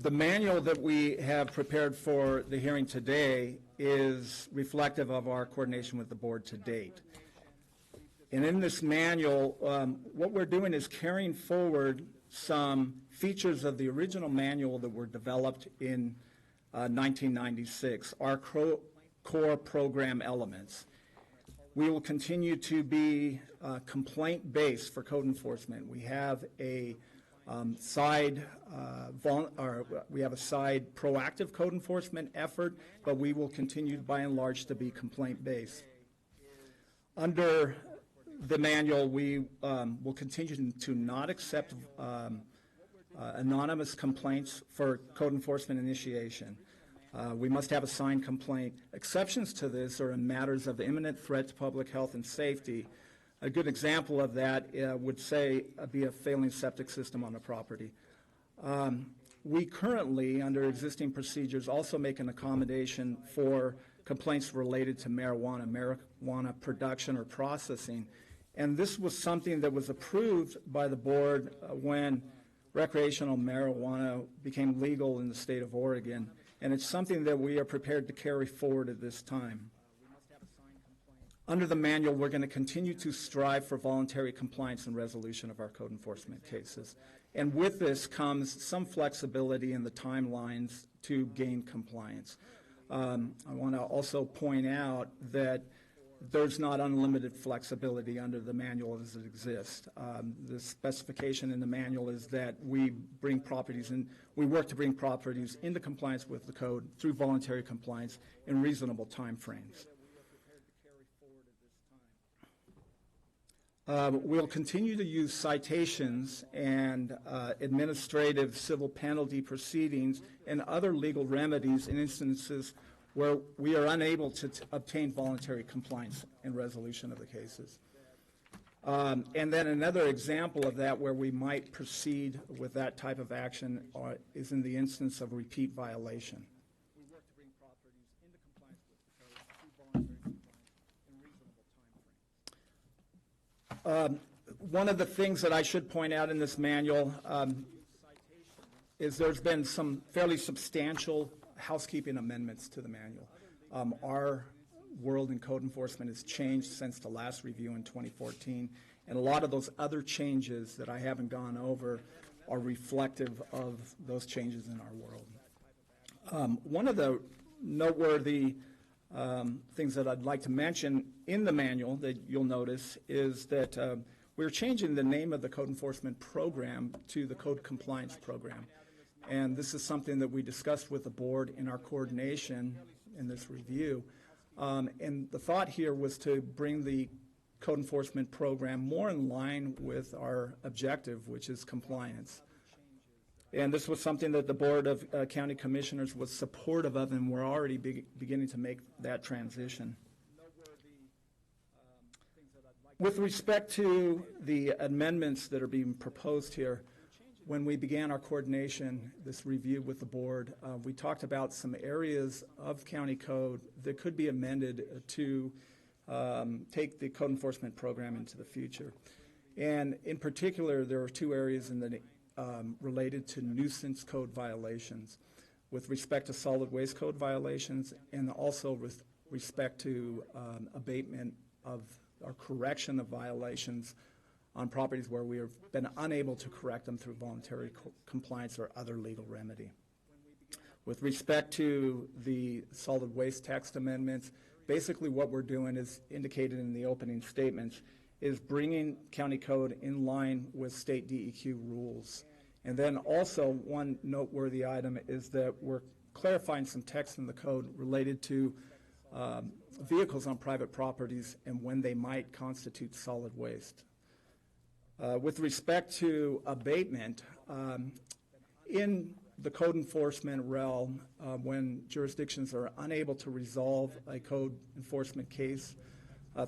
The manual that we have prepared for the hearing today is reflective of our coordination with the board to date. And in this manual, what we're doing is carrying forward some features of the original manual that were developed in 1996, our core program elements. We will continue to be complaint-based for code enforcement. We have a side proactive code enforcement effort, but we will continue by and large to be complaint-based. Under the manual, we will continue to not accept anonymous complaints for code enforcement initiation. We must have a signed complaint. Exceptions to this are in matters of imminent threat to public health and safety. A good example of that would be a failing septic system on a property. We currently, under existing procedures, also make an accommodation for complaints related to marijuana production or processing. And this was something that was approved by the board when recreational marijuana became legal in the state of Oregon. And it's something that we are prepared to carry forward at this time. Under the manual, we're going to continue to strive for voluntary compliance and resolution of our code enforcement cases. And with this comes some flexibility in the timelines to gain compliance. I want to also point out that there's not unlimited flexibility under the manual as it exists. The specification in the manual is that we work to bring properties into compliance with the code through voluntary compliance in reasonable time frames. We'll continue to use citations and administrative civil penalty proceedings and other legal remedies in instances where we are unable to obtain voluntary compliance and resolution of the cases. And then another example of that where we might proceed with that type of action is in the instance of repeat violation. We work to bring properties into compliance with the code through voluntary compliance in reasonable time frame. One of the things that I should point out in this manual is there's been some fairly substantial housekeeping amendments to the manual. Our world in code enforcement has changed since the last review in 2014, and a lot of those other changes that I haven't gone over are reflective of those changes in our world. One of the noteworthy things that I'd like to mention in the manual that you'll notice is that we're changing the name of the code enforcement program to the code compliance program. And this is something that we discussed with the board in our coordination in this review. And the thought here was to bring the code enforcement program more in line with our objective, which is compliance. And this was something that the Board of County Commissioners was supportive of, and we're already beginning to make that transition. With respect to the amendments that are being proposed here, when we began our coordination, this review with the board, we talked about some areas of county code that could be amended to take the code enforcement program into the future. And in particular, there are 2 areas in the related to nuisance code violations with respect to solid waste code violations, and also with respect to abatement of or correction of violations on properties where we have been unable to correct them through voluntary compliance or other legal remedy. With respect to the solid waste text amendments, basically what we're doing is indicated in the opening statements is bringing county code in line with state DEQ rules. And then also one noteworthy item is that we're clarifying some text in the code related to vehicles on private properties and when they might constitute solid waste. With respect to abatement, in the code enforcement realm, when jurisdictions are unable to resolve a code enforcement case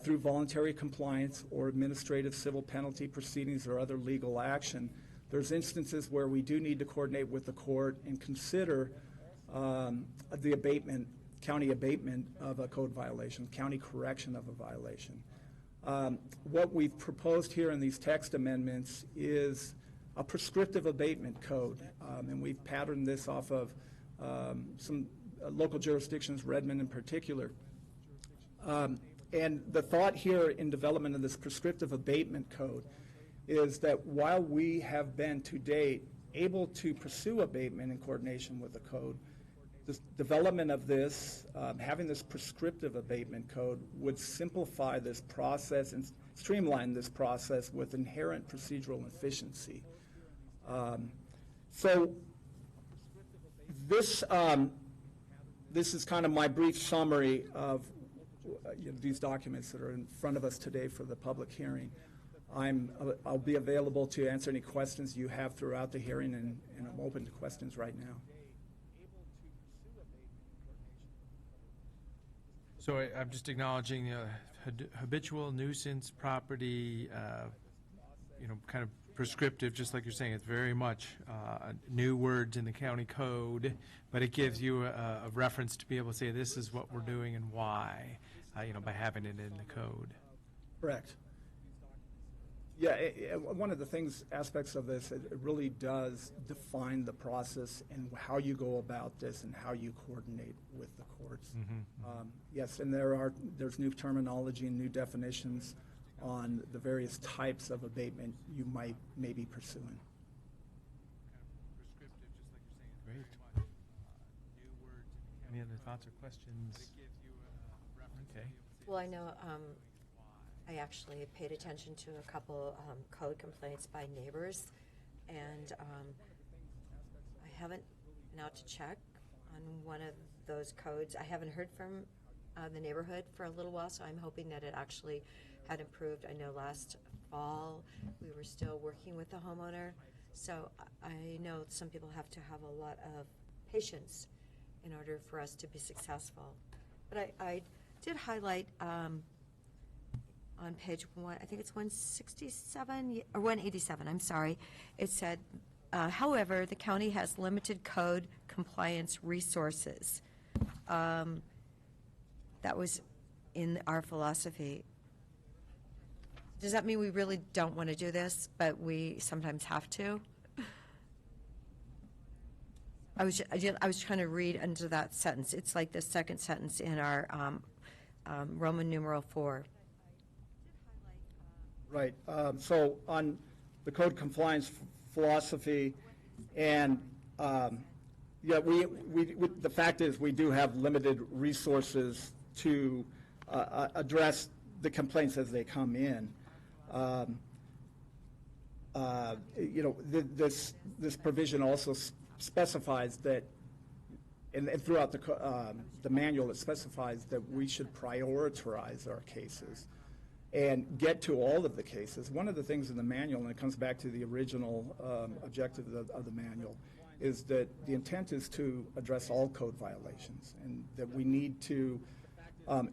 through voluntary compliance or administrative civil penalty proceedings or other legal action, there's instances where we do need to coordinate with the court and consider the abatement, county abatement of a code violation, county correction of a violation. What we've proposed here in these text amendments is a prescriptive abatement code, and we've patterned this off of some local jurisdictions, Redmond in particular. And the thought here in development of this prescriptive abatement code is that while we have been to date able to pursue abatement in coordination with the code, the development of this, having this prescriptive abatement code would simplify this process and streamline this process with inherent procedural efficiency. So this is kind of my brief summary of these documents that are in front of us today for the public hearing. I'll be available to answer any questions you have throughout the hearing, and I'm open to questions right now. So I'm just acknowledging habitual nuisance property, kind of prescriptive, just like you're saying. It's very much new words in the county code, but it gives you a reference to be able to say this is what we're doing and why, by having it in the code. Correct. Yeah, one of the aspects of this, it really does define the process and how you go about this and how you coordinate with the courts. Yes, and there's new terminology and new definitions on the various types of abatement you may be pursuing. Great. Any other thoughts or questions? Okay. Well, I know I actually paid attention to a couple code complaints by neighbors, and I haven't been out to check on one of those codes. I haven't heard from the neighborhood for a little while, so I'm hoping that it actually had improved. I know last fall we were still working with the homeowner, so I know some people have to have a lot of patience in order for us to be successful. But I did highlight on page one, I think it's 167 or 187, I'm sorry. It said, however, the county has limited code compliance resources. That was in our philosophy. Does that mean we really don't want to do this, but we sometimes have to? I was trying to read into that sentence. It's like the second sentence in our Roman numeral 4. Right. So on the code compliance philosophy, and the fact is we do have limited resources to address the complaints as they come in. This provision also specifies that, and throughout the manual, it specifies that we should prioritize our cases and get to all of the cases. One of the things in the manual, and it comes back to the original objective of the manual, is that the intent is to address all code violations, and that we need to,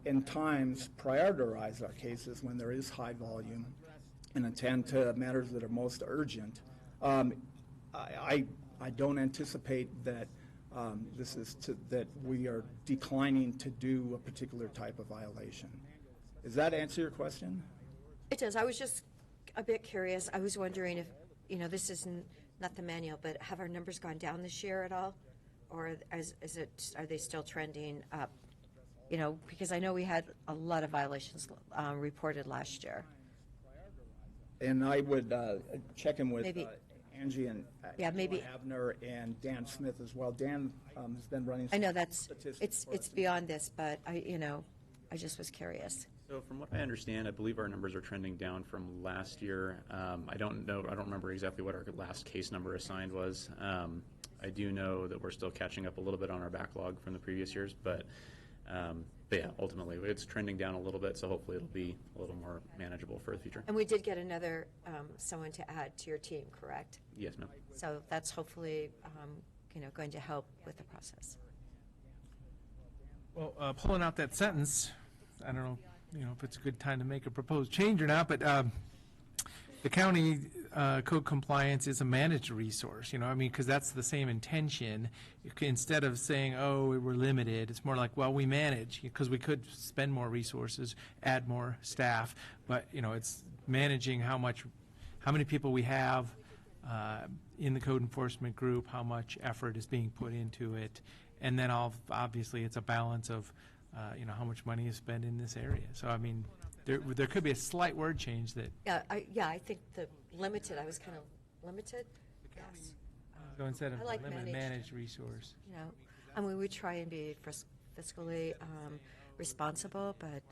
in times, prioritize our cases when there is high volume and attend to matters that are most urgent. I don't anticipate that that we are declining to do a particular type of violation. Does that answer your question? It does. I was just a bit curious. I was wondering if, this is not the manual, but have our numbers gone down this year at all? Or are they still trending up? You know, because I know we had a lot of violations reported last year. And I would check in with Maybe- Angie and Yeah, maybe- Abner and Dan Smith as well. Dan has been running. I know some that's, statistics for it's us. beyond this, but I just was curious. So from what I understand, I believe our numbers are trending down from last year. I don't remember exactly what our last case number assigned was. I do know that we're still catching up a little bit on our backlog from the previous years, but yeah, ultimately it's trending down a little bit, so hopefully it'll be a little more manageable for the future. And we did get another, someone to add to your team, correct? Yes, ma'am. So that's hopefully, going to help with the process. Well, pulling out that sentence, I don't know, if it's a good time to make a proposed change or not, but the county code compliance is a managed resource, because that's the same intention. Instead of saying, oh, we're limited, it's more like, well, we manage, because we could spend more resources, add more staff, but, it's managing how many people we have in the code enforcement group, how much effort is being put into it, and then obviously it's a balance of, how much money is spent in this area. So, I mean, there could be a slight word change that. I think the limited, I was kind of limited. Yes. So instead of I like limited managed resource. I mean, we try and be fiscally responsible, but,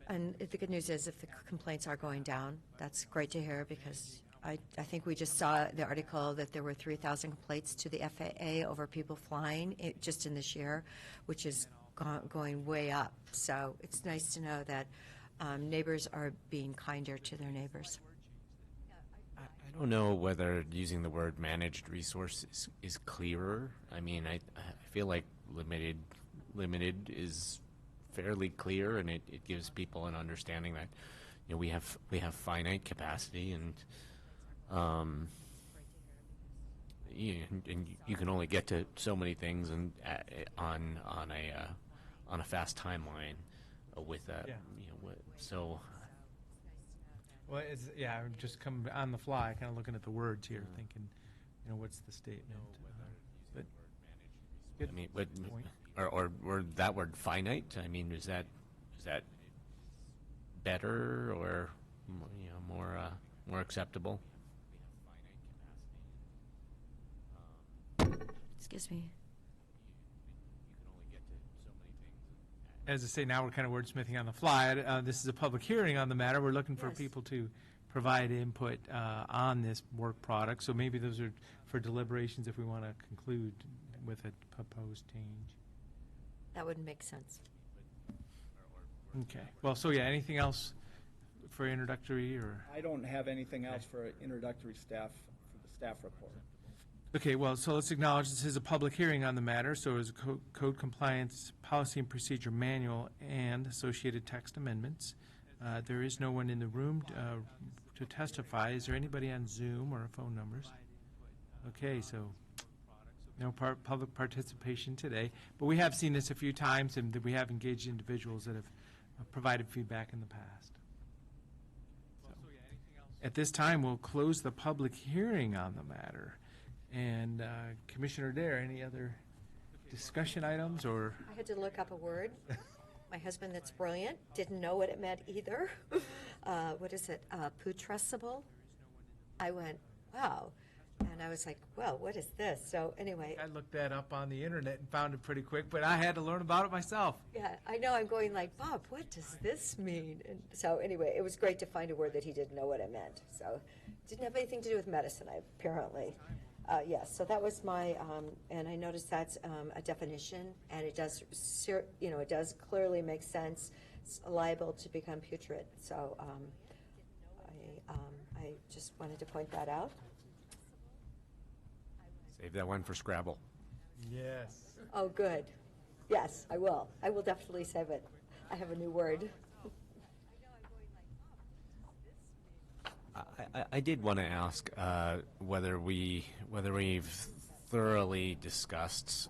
and the good news is if the complaints are going down, that's great to hear, because I think we just saw the article that there were 3,000 complaints to the FAA over people flying just in this year, which is going way up. So it's nice to know that neighbors are being kinder to their neighbors. I don't know whether using the word managed resource is clearer. I mean, I feel like limited is fairly clear, and it gives people an understanding that we have finite capacity, and you can only get to so many things and on a fast timeline with that. So. Well, I'm just come on the fly, kind of looking at the words here, thinking, what's the statement? But good I mean, point. or that word finite. I mean, is that better or more acceptable? Excuse me. As I say, now we're kind of wordsmithing on the fly. This is a public hearing on the matter. We're looking for people to provide input on this work product. So maybe those are for deliberations if we want to conclude with a proposed change. That would make sense. Okay. Well, so yeah, anything else for introductory or? I don't have anything else for introductory staff, for the staff report. Okay, well, so let's acknowledge this is a public hearing on the matter, so is a code compliance policy and procedure manual and associated text amendments. There is no one in the room to testify. Is there anybody on Zoom or phone numbers? Okay, so no public participation today, but we have seen this a few times, and we have engaged individuals that have provided feedback in the past. So, at this time, we'll close the public hearing on the matter. And Commissioner Dare, any other discussion items or? I had to look up a word. My husband, that's brilliant, didn't know what it meant either. What is it? Putrescible? I went, wow. And I was like, well, what is this? So anyway. I looked that up on the internet and found it pretty quick, but I had to learn about it myself. Yeah, I know. I'm going like, Bob, what does this mean? And so anyway, it was great to find a word that he didn't know what it meant. So it didn't have anything to do with medicine, apparently. Yes, so that was my, and I noticed that's a definition, and it does, it does clearly make sense. It's liable to become putrid. So I just wanted to point that out. Save that one for Scrabble. Yes. Oh, good. Yes, I will. I will definitely save it. I have a new word. I did want to ask whether we've thoroughly discussed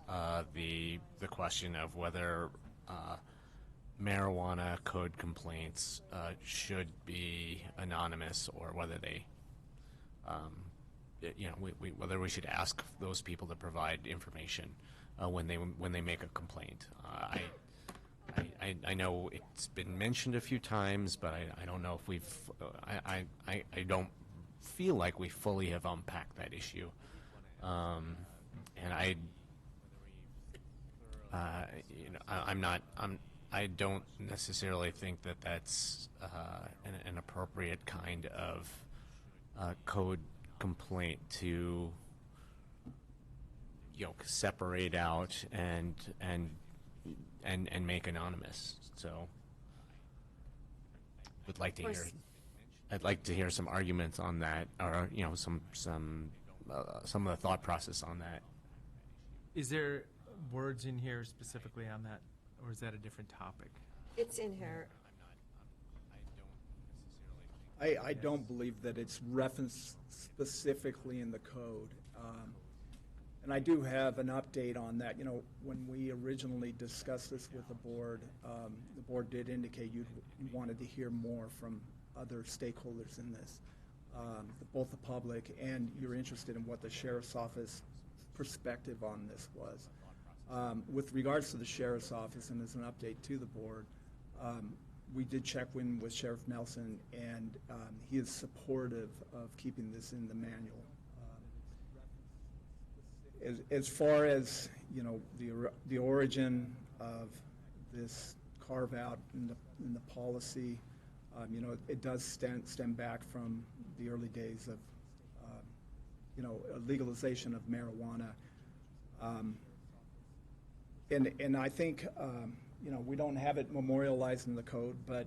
the question of whether marijuana code complaints should be anonymous or whether they whether we should ask those people to provide information when they make a complaint. I know it's been mentioned a few times, but I don't know if we've. I don't feel like we fully have unpacked that issue, and I don't necessarily think that that's an appropriate kind of code complaint to separate out and make anonymous. So I'd like to hear some arguments on that, or some of the thought process on that. Is there words in here specifically on that, or is that a different topic? It's in here. I don't believe that it's referenced specifically in the code. And I do have an update on that. When we originally discussed this with the board did indicate you wanted to hear more from other stakeholders in this, both the public, and you're interested in what the sheriff's office perspective on this was. With regards to the sheriff's office, and as an update to the board, we did check in with Sheriff Nelson, and he is supportive of keeping this in the manual. As far as the origin of this carve out in the policy, it does stem back from the early days of legalization of marijuana, and I think we don't have it memorialized in the code, but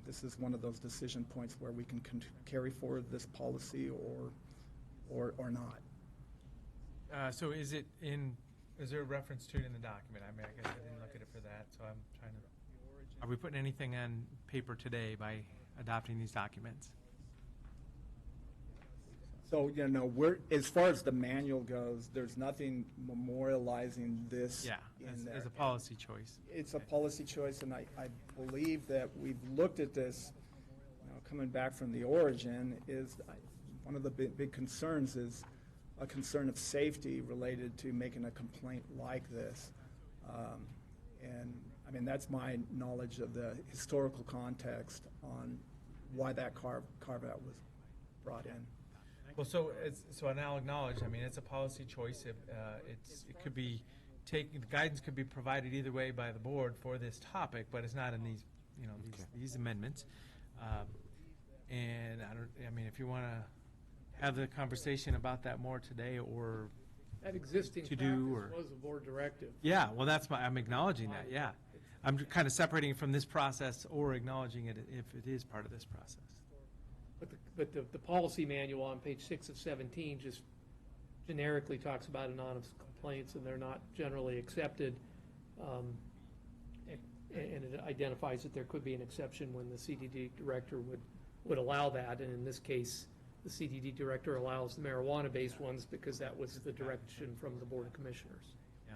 this is one of those decision points where we can carry forward this policy or not. So is there a reference to it in the document? I mean, I guess I didn't look at it for that, so I'm trying to. Are we putting anything on paper today by adopting these documents? So, as far as the manual goes, there's nothing memorializing this in there. As a policy choice. It's a policy choice, and I believe that we've looked at this, coming back from the origin, is one of the big concerns is a concern of safety related to making a complaint like this. And, I mean, that's my knowledge of the historical context on why that carve-out was brought in. Well, so I'll acknowledge, I mean, it's a policy choice. It could be the guidance could be provided either way by the board for this topic, but it's not in these, these amendments. And I mean, if you want to have the conversation about that more today, or That existing to practice do, or was a board directive. Yeah, well, I'm acknowledging that. Yeah, I'm kind of separating it from this process, or acknowledging it if it is part of this process. But the policy manual on page 6 of 17 just generically talks about anonymous complaints, and they're not generally accepted. And it identifies that there could be an exception when the CDD director would allow that. And in this case, the CDD director allows the marijuana-based ones because that was the direction from the Board of Commissioners. Yeah.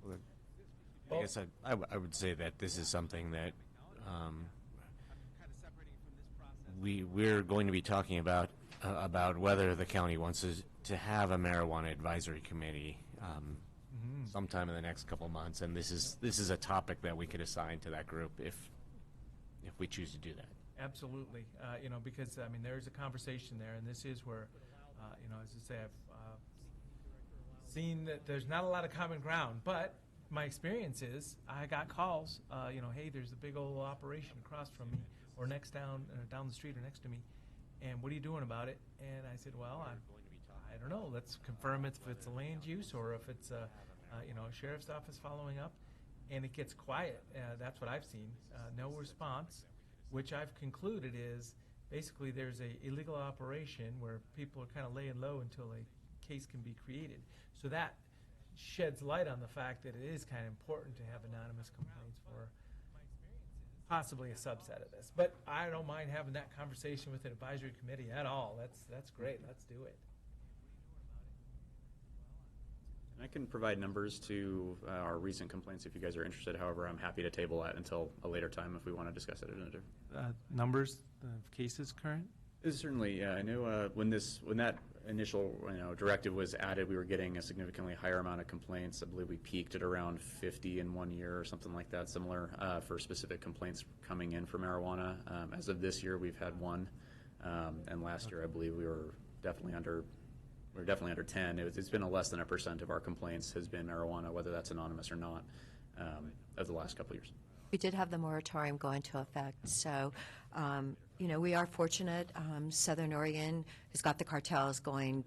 Well, I guess I would say that this is something that we're going to be talking about whether the county wants to have a marijuana advisory committee sometime in the next couple months, and this is a topic that we could assign to that group if we choose to do that. Absolutely, because I mean there is a conversation there, and this is where, as I say, I've seen that there's not a lot of common ground, but my experience is I got calls, hey, there's a big old operation across from me, or down the street or next to me, and what are you doing about it? And I said, well, I don't know. Let's confirm if it's a land use or if it's a sheriff's office following up, and it gets quiet. That's what I've seen. No response, which I've concluded is basically there's a illegal operation where people are kind of laying low until a case can be created. So that sheds light on the fact that it is kind of important to have anonymous complaints for possibly a subset of this. But I don't mind having that conversation with an advisory committee at all. That's great. Let's do it. I can provide numbers to our recent complaints if you guys are interested. However, I'm happy to table that until a later time if we want to discuss it. Numbers of cases current? Certainly, yeah. I know when that initial directive was added, we were getting a significantly higher amount of complaints. I believe we peaked at around 50 in 1 year or something like that, similar for specific complaints coming in for marijuana. As of this year, we've had 1, and last year I believe we were definitely under 10. It's been less than 1% of our complaints has been marijuana, whether that's anonymous or not, of the last couple of years. We did have the moratorium go into effect, so we are fortunate. Southern Oregon has got the cartels going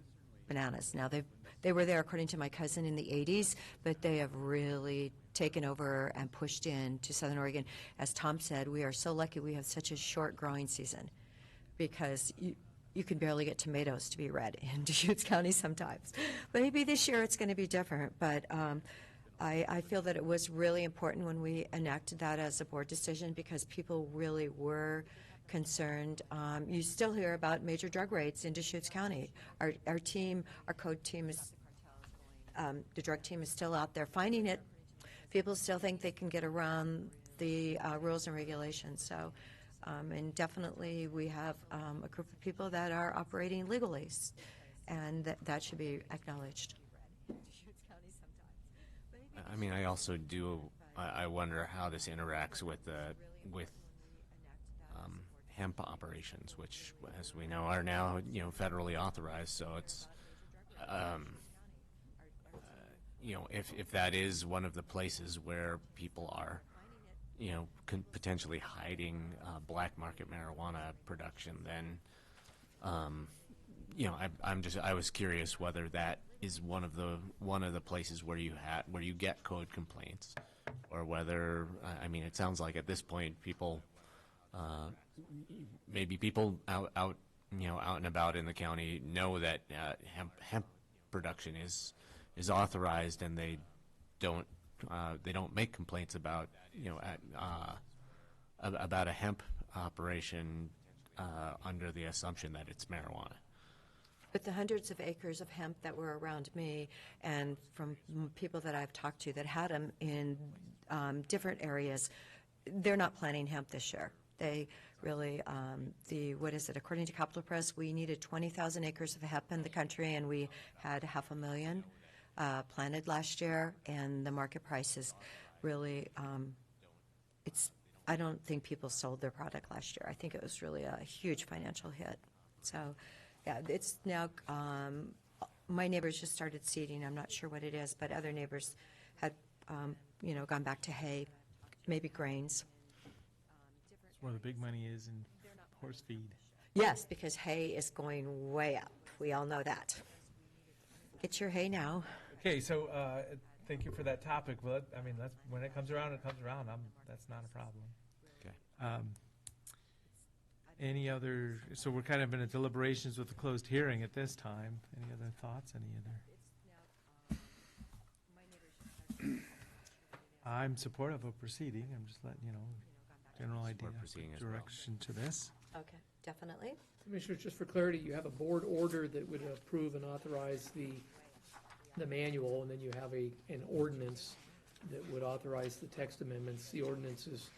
bananas. Now they were there, according to my cousin, in the 80s, but they have really taken over and pushed into Southern Oregon. As Tom said, we are so lucky we have such a short growing season, because you can barely get tomatoes to be red in Deschutes County sometimes. Maybe this year it's going to be different, but I feel that it was really important when we enacted that as a board decision, because people really were concerned. You still hear about major drug raids in Deschutes County. Our code team is, the drug team is still out there finding it. People still think they can get around the rules and regulations. So, and definitely we have a group of people that are operating legally, and that should be acknowledged. I mean, I also do. I wonder how this interacts with hemp operations, which, as we know, are now federally authorized. So it's if that is one of the places where people are potentially hiding black market marijuana production, then I was curious whether that is one of the places where you get code complaints, or whether it sounds like at this point people maybe people out and about in the county know that hemp production is authorized, and they don't make complaints about about a hemp operation under the assumption that it's marijuana. But the hundreds of acres of hemp that were around me, and from people that I've talked to that had them in different areas, they're not planting hemp this year. They really, according to Capital Press, we needed 20,000 acres of hemp in the country, and we had 500,000 planted last year, and the market price is really, I don't think people sold their product last year. I think it was really a huge financial hit. So, yeah, it's now, my neighbors just started seeding. I'm not sure what it is, but other neighbors had, gone back to hay, maybe grains. It's where the big money is in horse feed. Yes, because hay is going way up. We all know that. Get your hay now. Okay, so thank you for that topic. Well, that's when it comes around, it comes around. That's not a problem. Okay. Any other? So we're kind of in a deliberations with a closed hearing at this time. Any other thoughts? I'm supportive of proceeding. I'm just letting you know, general idea, direction to this. Okay, definitely. Commissioners, just for clarity, you have a board order that would approve and authorize the manual, and then you have an ordinance that would authorize the text amendments. The ordinance is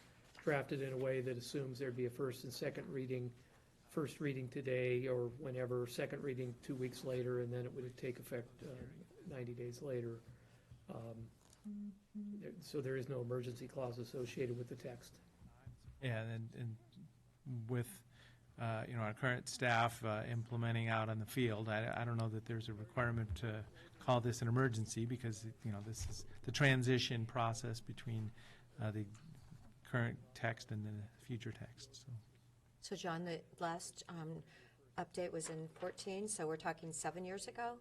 drafted in a way that assumes there'd be a first and second reading, first reading today or whenever, second reading 2 weeks later, and then it would take effect 90 days later. So there is no emergency clause associated with the text. Yeah, and with our current staff implementing out on the field, I don't know that there's a requirement to call this an emergency, because this is the transition process between the current text and the future text. So John, the last update was in 2014, so we're talking 7 years ago,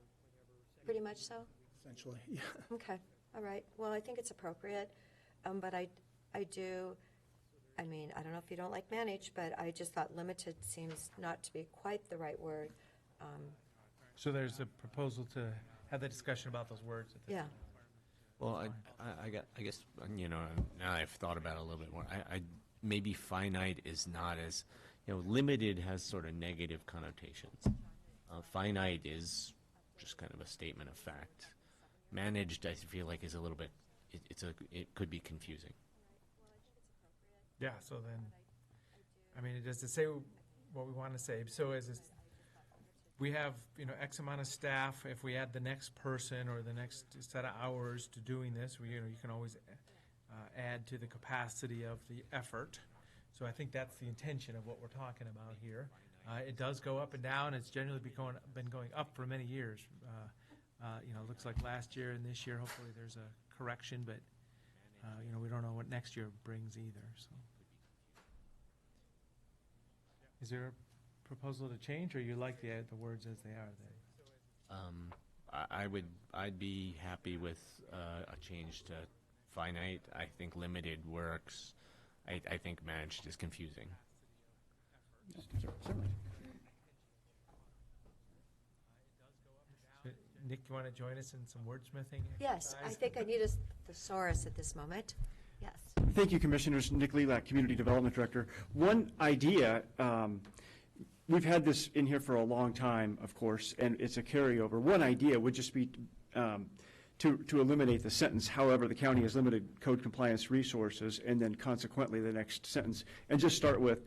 pretty much so? Essentially, yeah. Okay, all right. Well, I think it's appropriate, but I don't know if you don't like manage, but I just thought limited seems not to be quite the right word. So there's a proposal to have the discussion about those words. Yeah. Well, I guess now I've thought about it a little bit more. Maybe finite is not as, limited has sort of negative connotations. Finite is just kind of a statement of fact. Managed, I feel like, is a little bit. It could be confusing. Yeah. So then, does it say what we want to save. So we have, X amount of staff. If we add the next person or the next set of hours to doing this, you can always add to the capacity of the effort. So I think that's the intention of what we're talking about here. It does go up and down. It's generally been going up for many years. Looks like last year and this year, hopefully there's a correction, but, we don't know what next year brings either, so. Is there a proposal to change, or you like the words as they are then? I'd be happy with a change to finite. I think limited works. I think managed is confusing. Certainly. Nick, you want to join us in some wordsmithing? Yes, I think I need a thesaurus at this moment. Yes. Thank you, Commissioners. Nick Lelak, Community Development Director. One idea, we've had this in here for a long time, of course, and it's a carryover. One idea would just be to eliminate the sentence, however, the county has limited code compliance resources, and then consequently the next sentence, and just start with,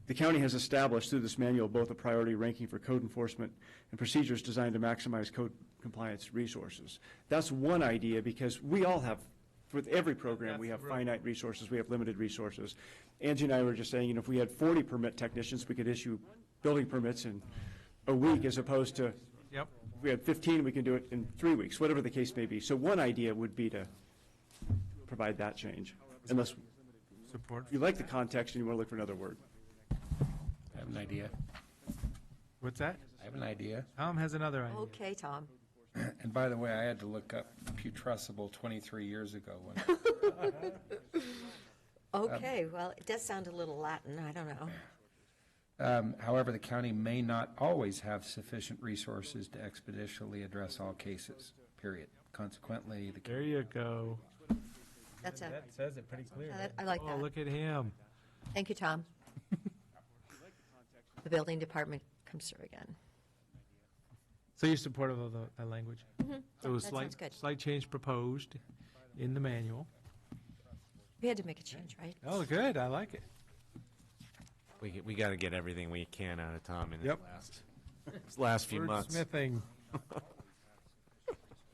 the county has established through this manual both a priority ranking for code enforcement and procedures designed to maximize code compliance resources. That's one idea, because we all have, with every program, we have finite resources, we have limited resources. Angie and I were just saying, if we had 40 permit technicians, we could issue building permits in a week, as opposed to, Yep. if we had 15, we can do it in 3 weeks, whatever the case may be. So one idea would be to provide that change, unless you like the context and you want to look for another word. I have an idea. What's that? I have an idea. Tom has another idea. Okay, Tom. And by the way, I had to look up putrescible 23 years ago. When Okay, well, it does sound a little Latin. I don't know. However, the county may not always have sufficient resources to expeditiously address all cases, period. Consequently, the There you go. That says it pretty clearly. I like that. Oh, look at him. Thank you, Tom. The building department comes through again. So you're supportive of the language? Mhm. So Yeah, a that sounds good. slight change proposed in the manual. We had to make a change, right? Oh, good, I like it. We got to get everything we can out of Tom in Yep. this last few months. Wordsmithing.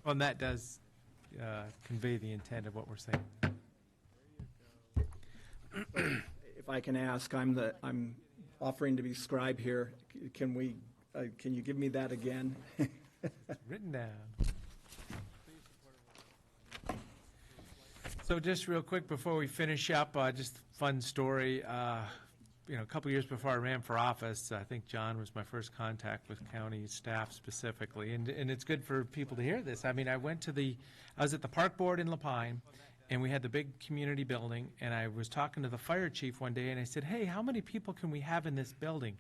Well, and that does convey the intent of what we're saying. If I can ask, I'm offering to be scribe here. Can you give me that again? Written down. So just real quick before we finish up, just a fun story. A couple years before I ran for office, I think John was my first contact with county staff specifically, and it's good for people to hear this. I mean, I was at the park board in La Pine, and we had the big community building, and I was talking to the fire chief one day, and I said, hey, how many people can we have in this building?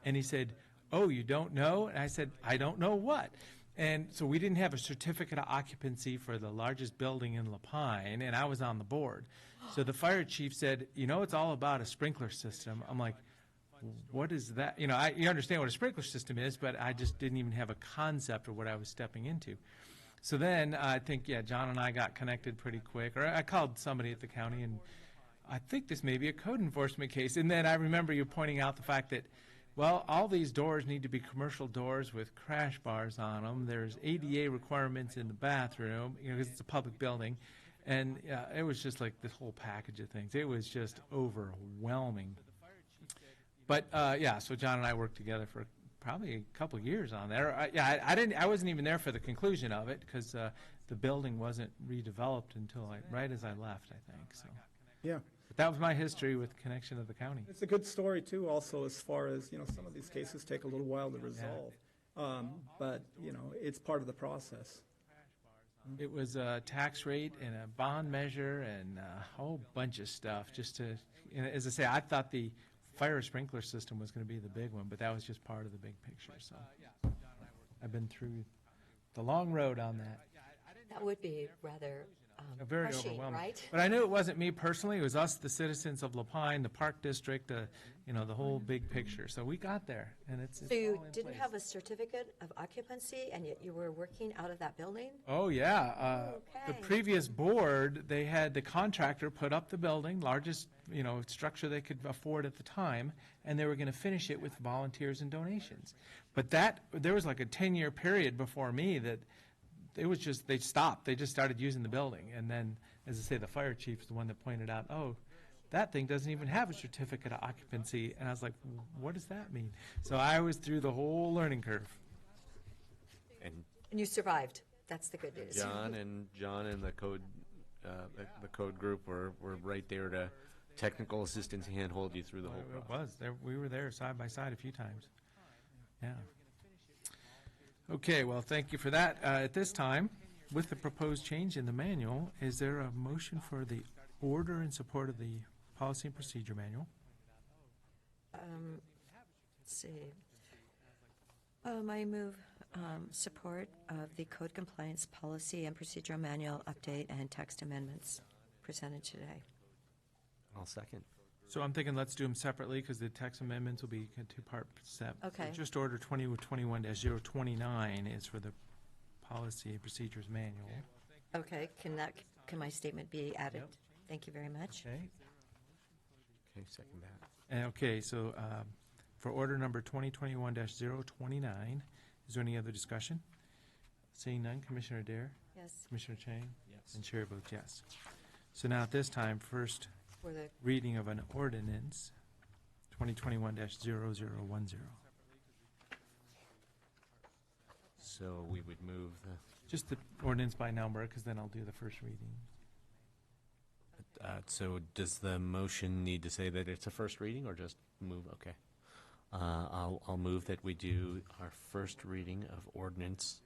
And he said, oh, you don't know? And I said, I don't know what? And so we didn't have a certificate of occupancy for the largest building in La Pine, and I was on the board. So the fire chief said, it's all about a sprinkler system. I'm like, what is that? You understand what a sprinkler system is, but I just didn't even have a concept of what I was stepping into. So then I think, John and I got connected pretty quick, or I called somebody at the county, and I think this may be a code enforcement case. And then I remember you pointing out the fact that, well, all these doors need to be commercial doors with crash bars on them. There's ADA requirements in the bathroom, because it's a public building. And it was just like this whole package of things. It was just overwhelming. But so John and I worked together for probably a couple of years on there. I wasn't even there for the conclusion of it, because the building wasn't redeveloped until right as I left, I think. So Yeah. But that was my history with connection to the county. It's a good story, too, also, as far as, some of these cases take a little while to resolve. But, it's part of the process. It was a tax rate and a bond measure and a whole bunch of stuff just to, as I say, I thought the fire sprinkler system was going to be the big one, but that was just part of the big picture. So I've been through the long road on that. That would be rather Very Mushy, overwhelming. right? But I knew it wasn't me personally, it was us, the citizens of Lapine, the Park District, the whole big picture. So we got there, and it's So you all in didn't place. have a certificate of occupancy, and yet you were working out of that building? Oh, yeah. The Okay. previous board, they had the contractor put up the building, largest, structure they could afford at the time, and they were going to finish it with volunteers and donations. But there was like a 10-year period before me that it was just, they stopped. They just started using the building. And then, as I say, the fire chief is the one that pointed out, oh, that thing doesn't even have a certificate of occupancy. And I was like, what does that mean? So I was through the whole learning curve. And And you survived. That's the good news. John and the code group were right there to technical assistance handhold you through the whole It process. was. We were there side by side a few times. Yeah. Okay, well, thank you for that. At this time, with the proposed change in the manual, is there a motion for the order in support of the policy and procedure manual? Let's see. I move support of the code compliance policy and procedural manual update and text amendments presented today. I'll second. So I'm thinking let's do them separately because the text amendments will be a two-part step. Okay. So just order 2021-029 is for the policy and procedures manual. Okay, can my statement be added? Thank you very much. Okay. Okay, second that. And okay, so for order number 2021-029, is there any other discussion? Seeing none, Commissioner Adair? Yes. Commissioner Chang? Yes. And Chair votes yes. So now at this time, first For the reading of an ordinance, 2021-0010. So we would move the, Just the ordinance by number, because then I'll do the first reading. so does the motion need to say that it's a first reading or just move? Okay. I'll move that we do our first reading of ordinance.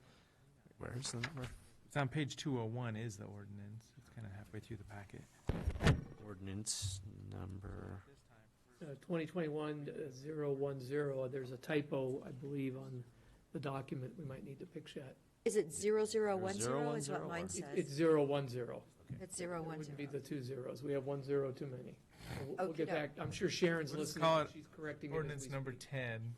Where's the number? It's on page 201 is the ordinance. It's kind of halfway through the packet. Ordinance number, 2021-010, there's a typo, I believe, on the document we might need to fix that. Is it 0010 is 010 what mine or- says? It's 010. It's It wouldn't be 010. the 2 zeros. We have 1 0 too many. We'll get Okey-doke. back. I'm sure Sharon's We'll just listening. call it She's correcting it as Ordinance we number speak. 10.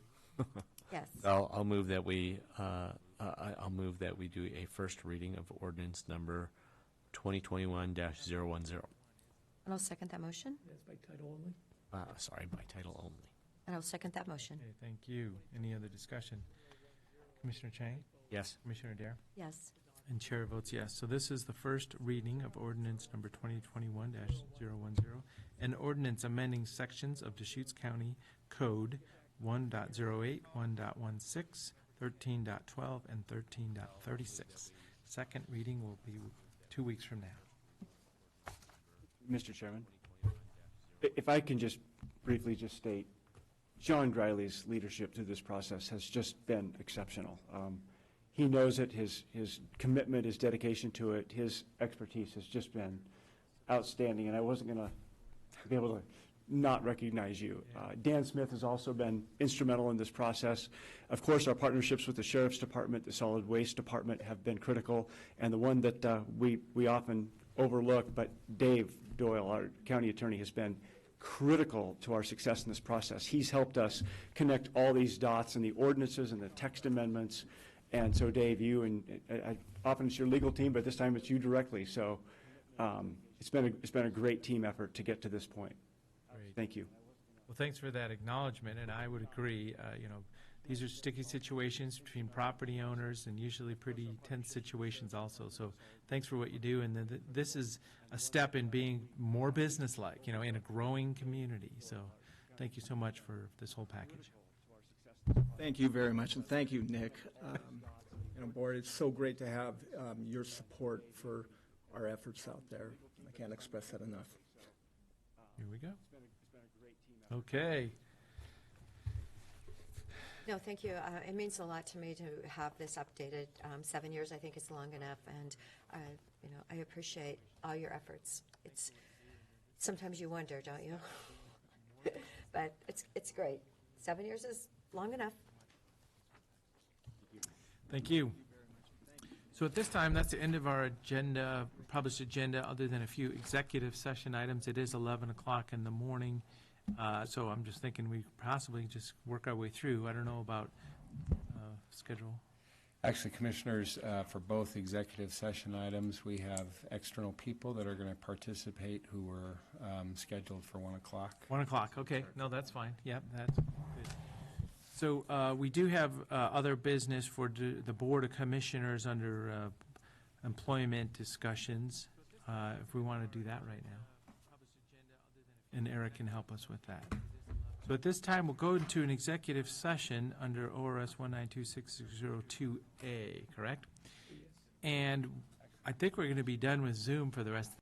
Yes. I'll move that we, I'll move that we do a first reading of ordinance number 2021-010. And I'll second that motion. That's by title only. Sorry, by title only. And I'll second that motion. Okay, thank you. Any other discussion? Commissioner Chang? Yes. Commissioner Adair? Yes. And Chair votes yes. So this is the first reading of ordinance number 2021-010, an ordinance amending sections of Deschutes County Code 1.08, 1.16, 13.12, and 13.36. Second reading will be 2 weeks from now. Mr. Chairman, if I can just briefly just state, John Griley's leadership through this process has just been exceptional. He knows it, his commitment, his dedication to it, his expertise has just been outstanding, and I wasn't going to be able to not recognize you. Dan Smith has also been instrumental in this process. Of course, our partnerships with the Sheriff's Department, the Solid Waste Department have been critical, and the one that we often overlook, but Dave Doyle, our county attorney, has been critical to our success in this process. He's helped us connect all these dots and the ordinances and the text amendments. And so, Dave, you and often it's your legal team, but this time it's you directly. So it's been a great team effort to get to this point. Great. Thank you. Well, thanks for that acknowledgement, and I would agree. These are sticky situations between property owners and usually pretty tense situations also. So thanks for what you do, and this is a step in being more businesslike, in a growing community. So thank you so much for this whole package. Thank you very much, and thank you, Nick. Board, it's so great to have your support for our efforts out there. I can't express that enough. Here we go. Okay. No, thank you. It means a lot to me to have this updated. 7 years, I think, is long enough, and I appreciate all your efforts. It's sometimes you wonder, don't you? But it's great. 7 years is long enough. Thank you. So at this time, that's the end of our agenda, published agenda, other than a few executive session items. It is 11 o'clock in the morning, so I'm just thinking we possibly just work our way through. I don't know about schedule. Actually, Commissioners, for both executive session items, we have external people that are going to participate who were scheduled for 1 o'clock. 1 o'clock, okay. No, that's fine. Yep, that's good. So we do have other business for the Board of Commissioners under employment discussions, if we want to do that right now. And Eric can help us with that. So at this time, we'll go into an executive session under ORS 1926002A, correct? And I think we're going to be done with Zoom for the rest of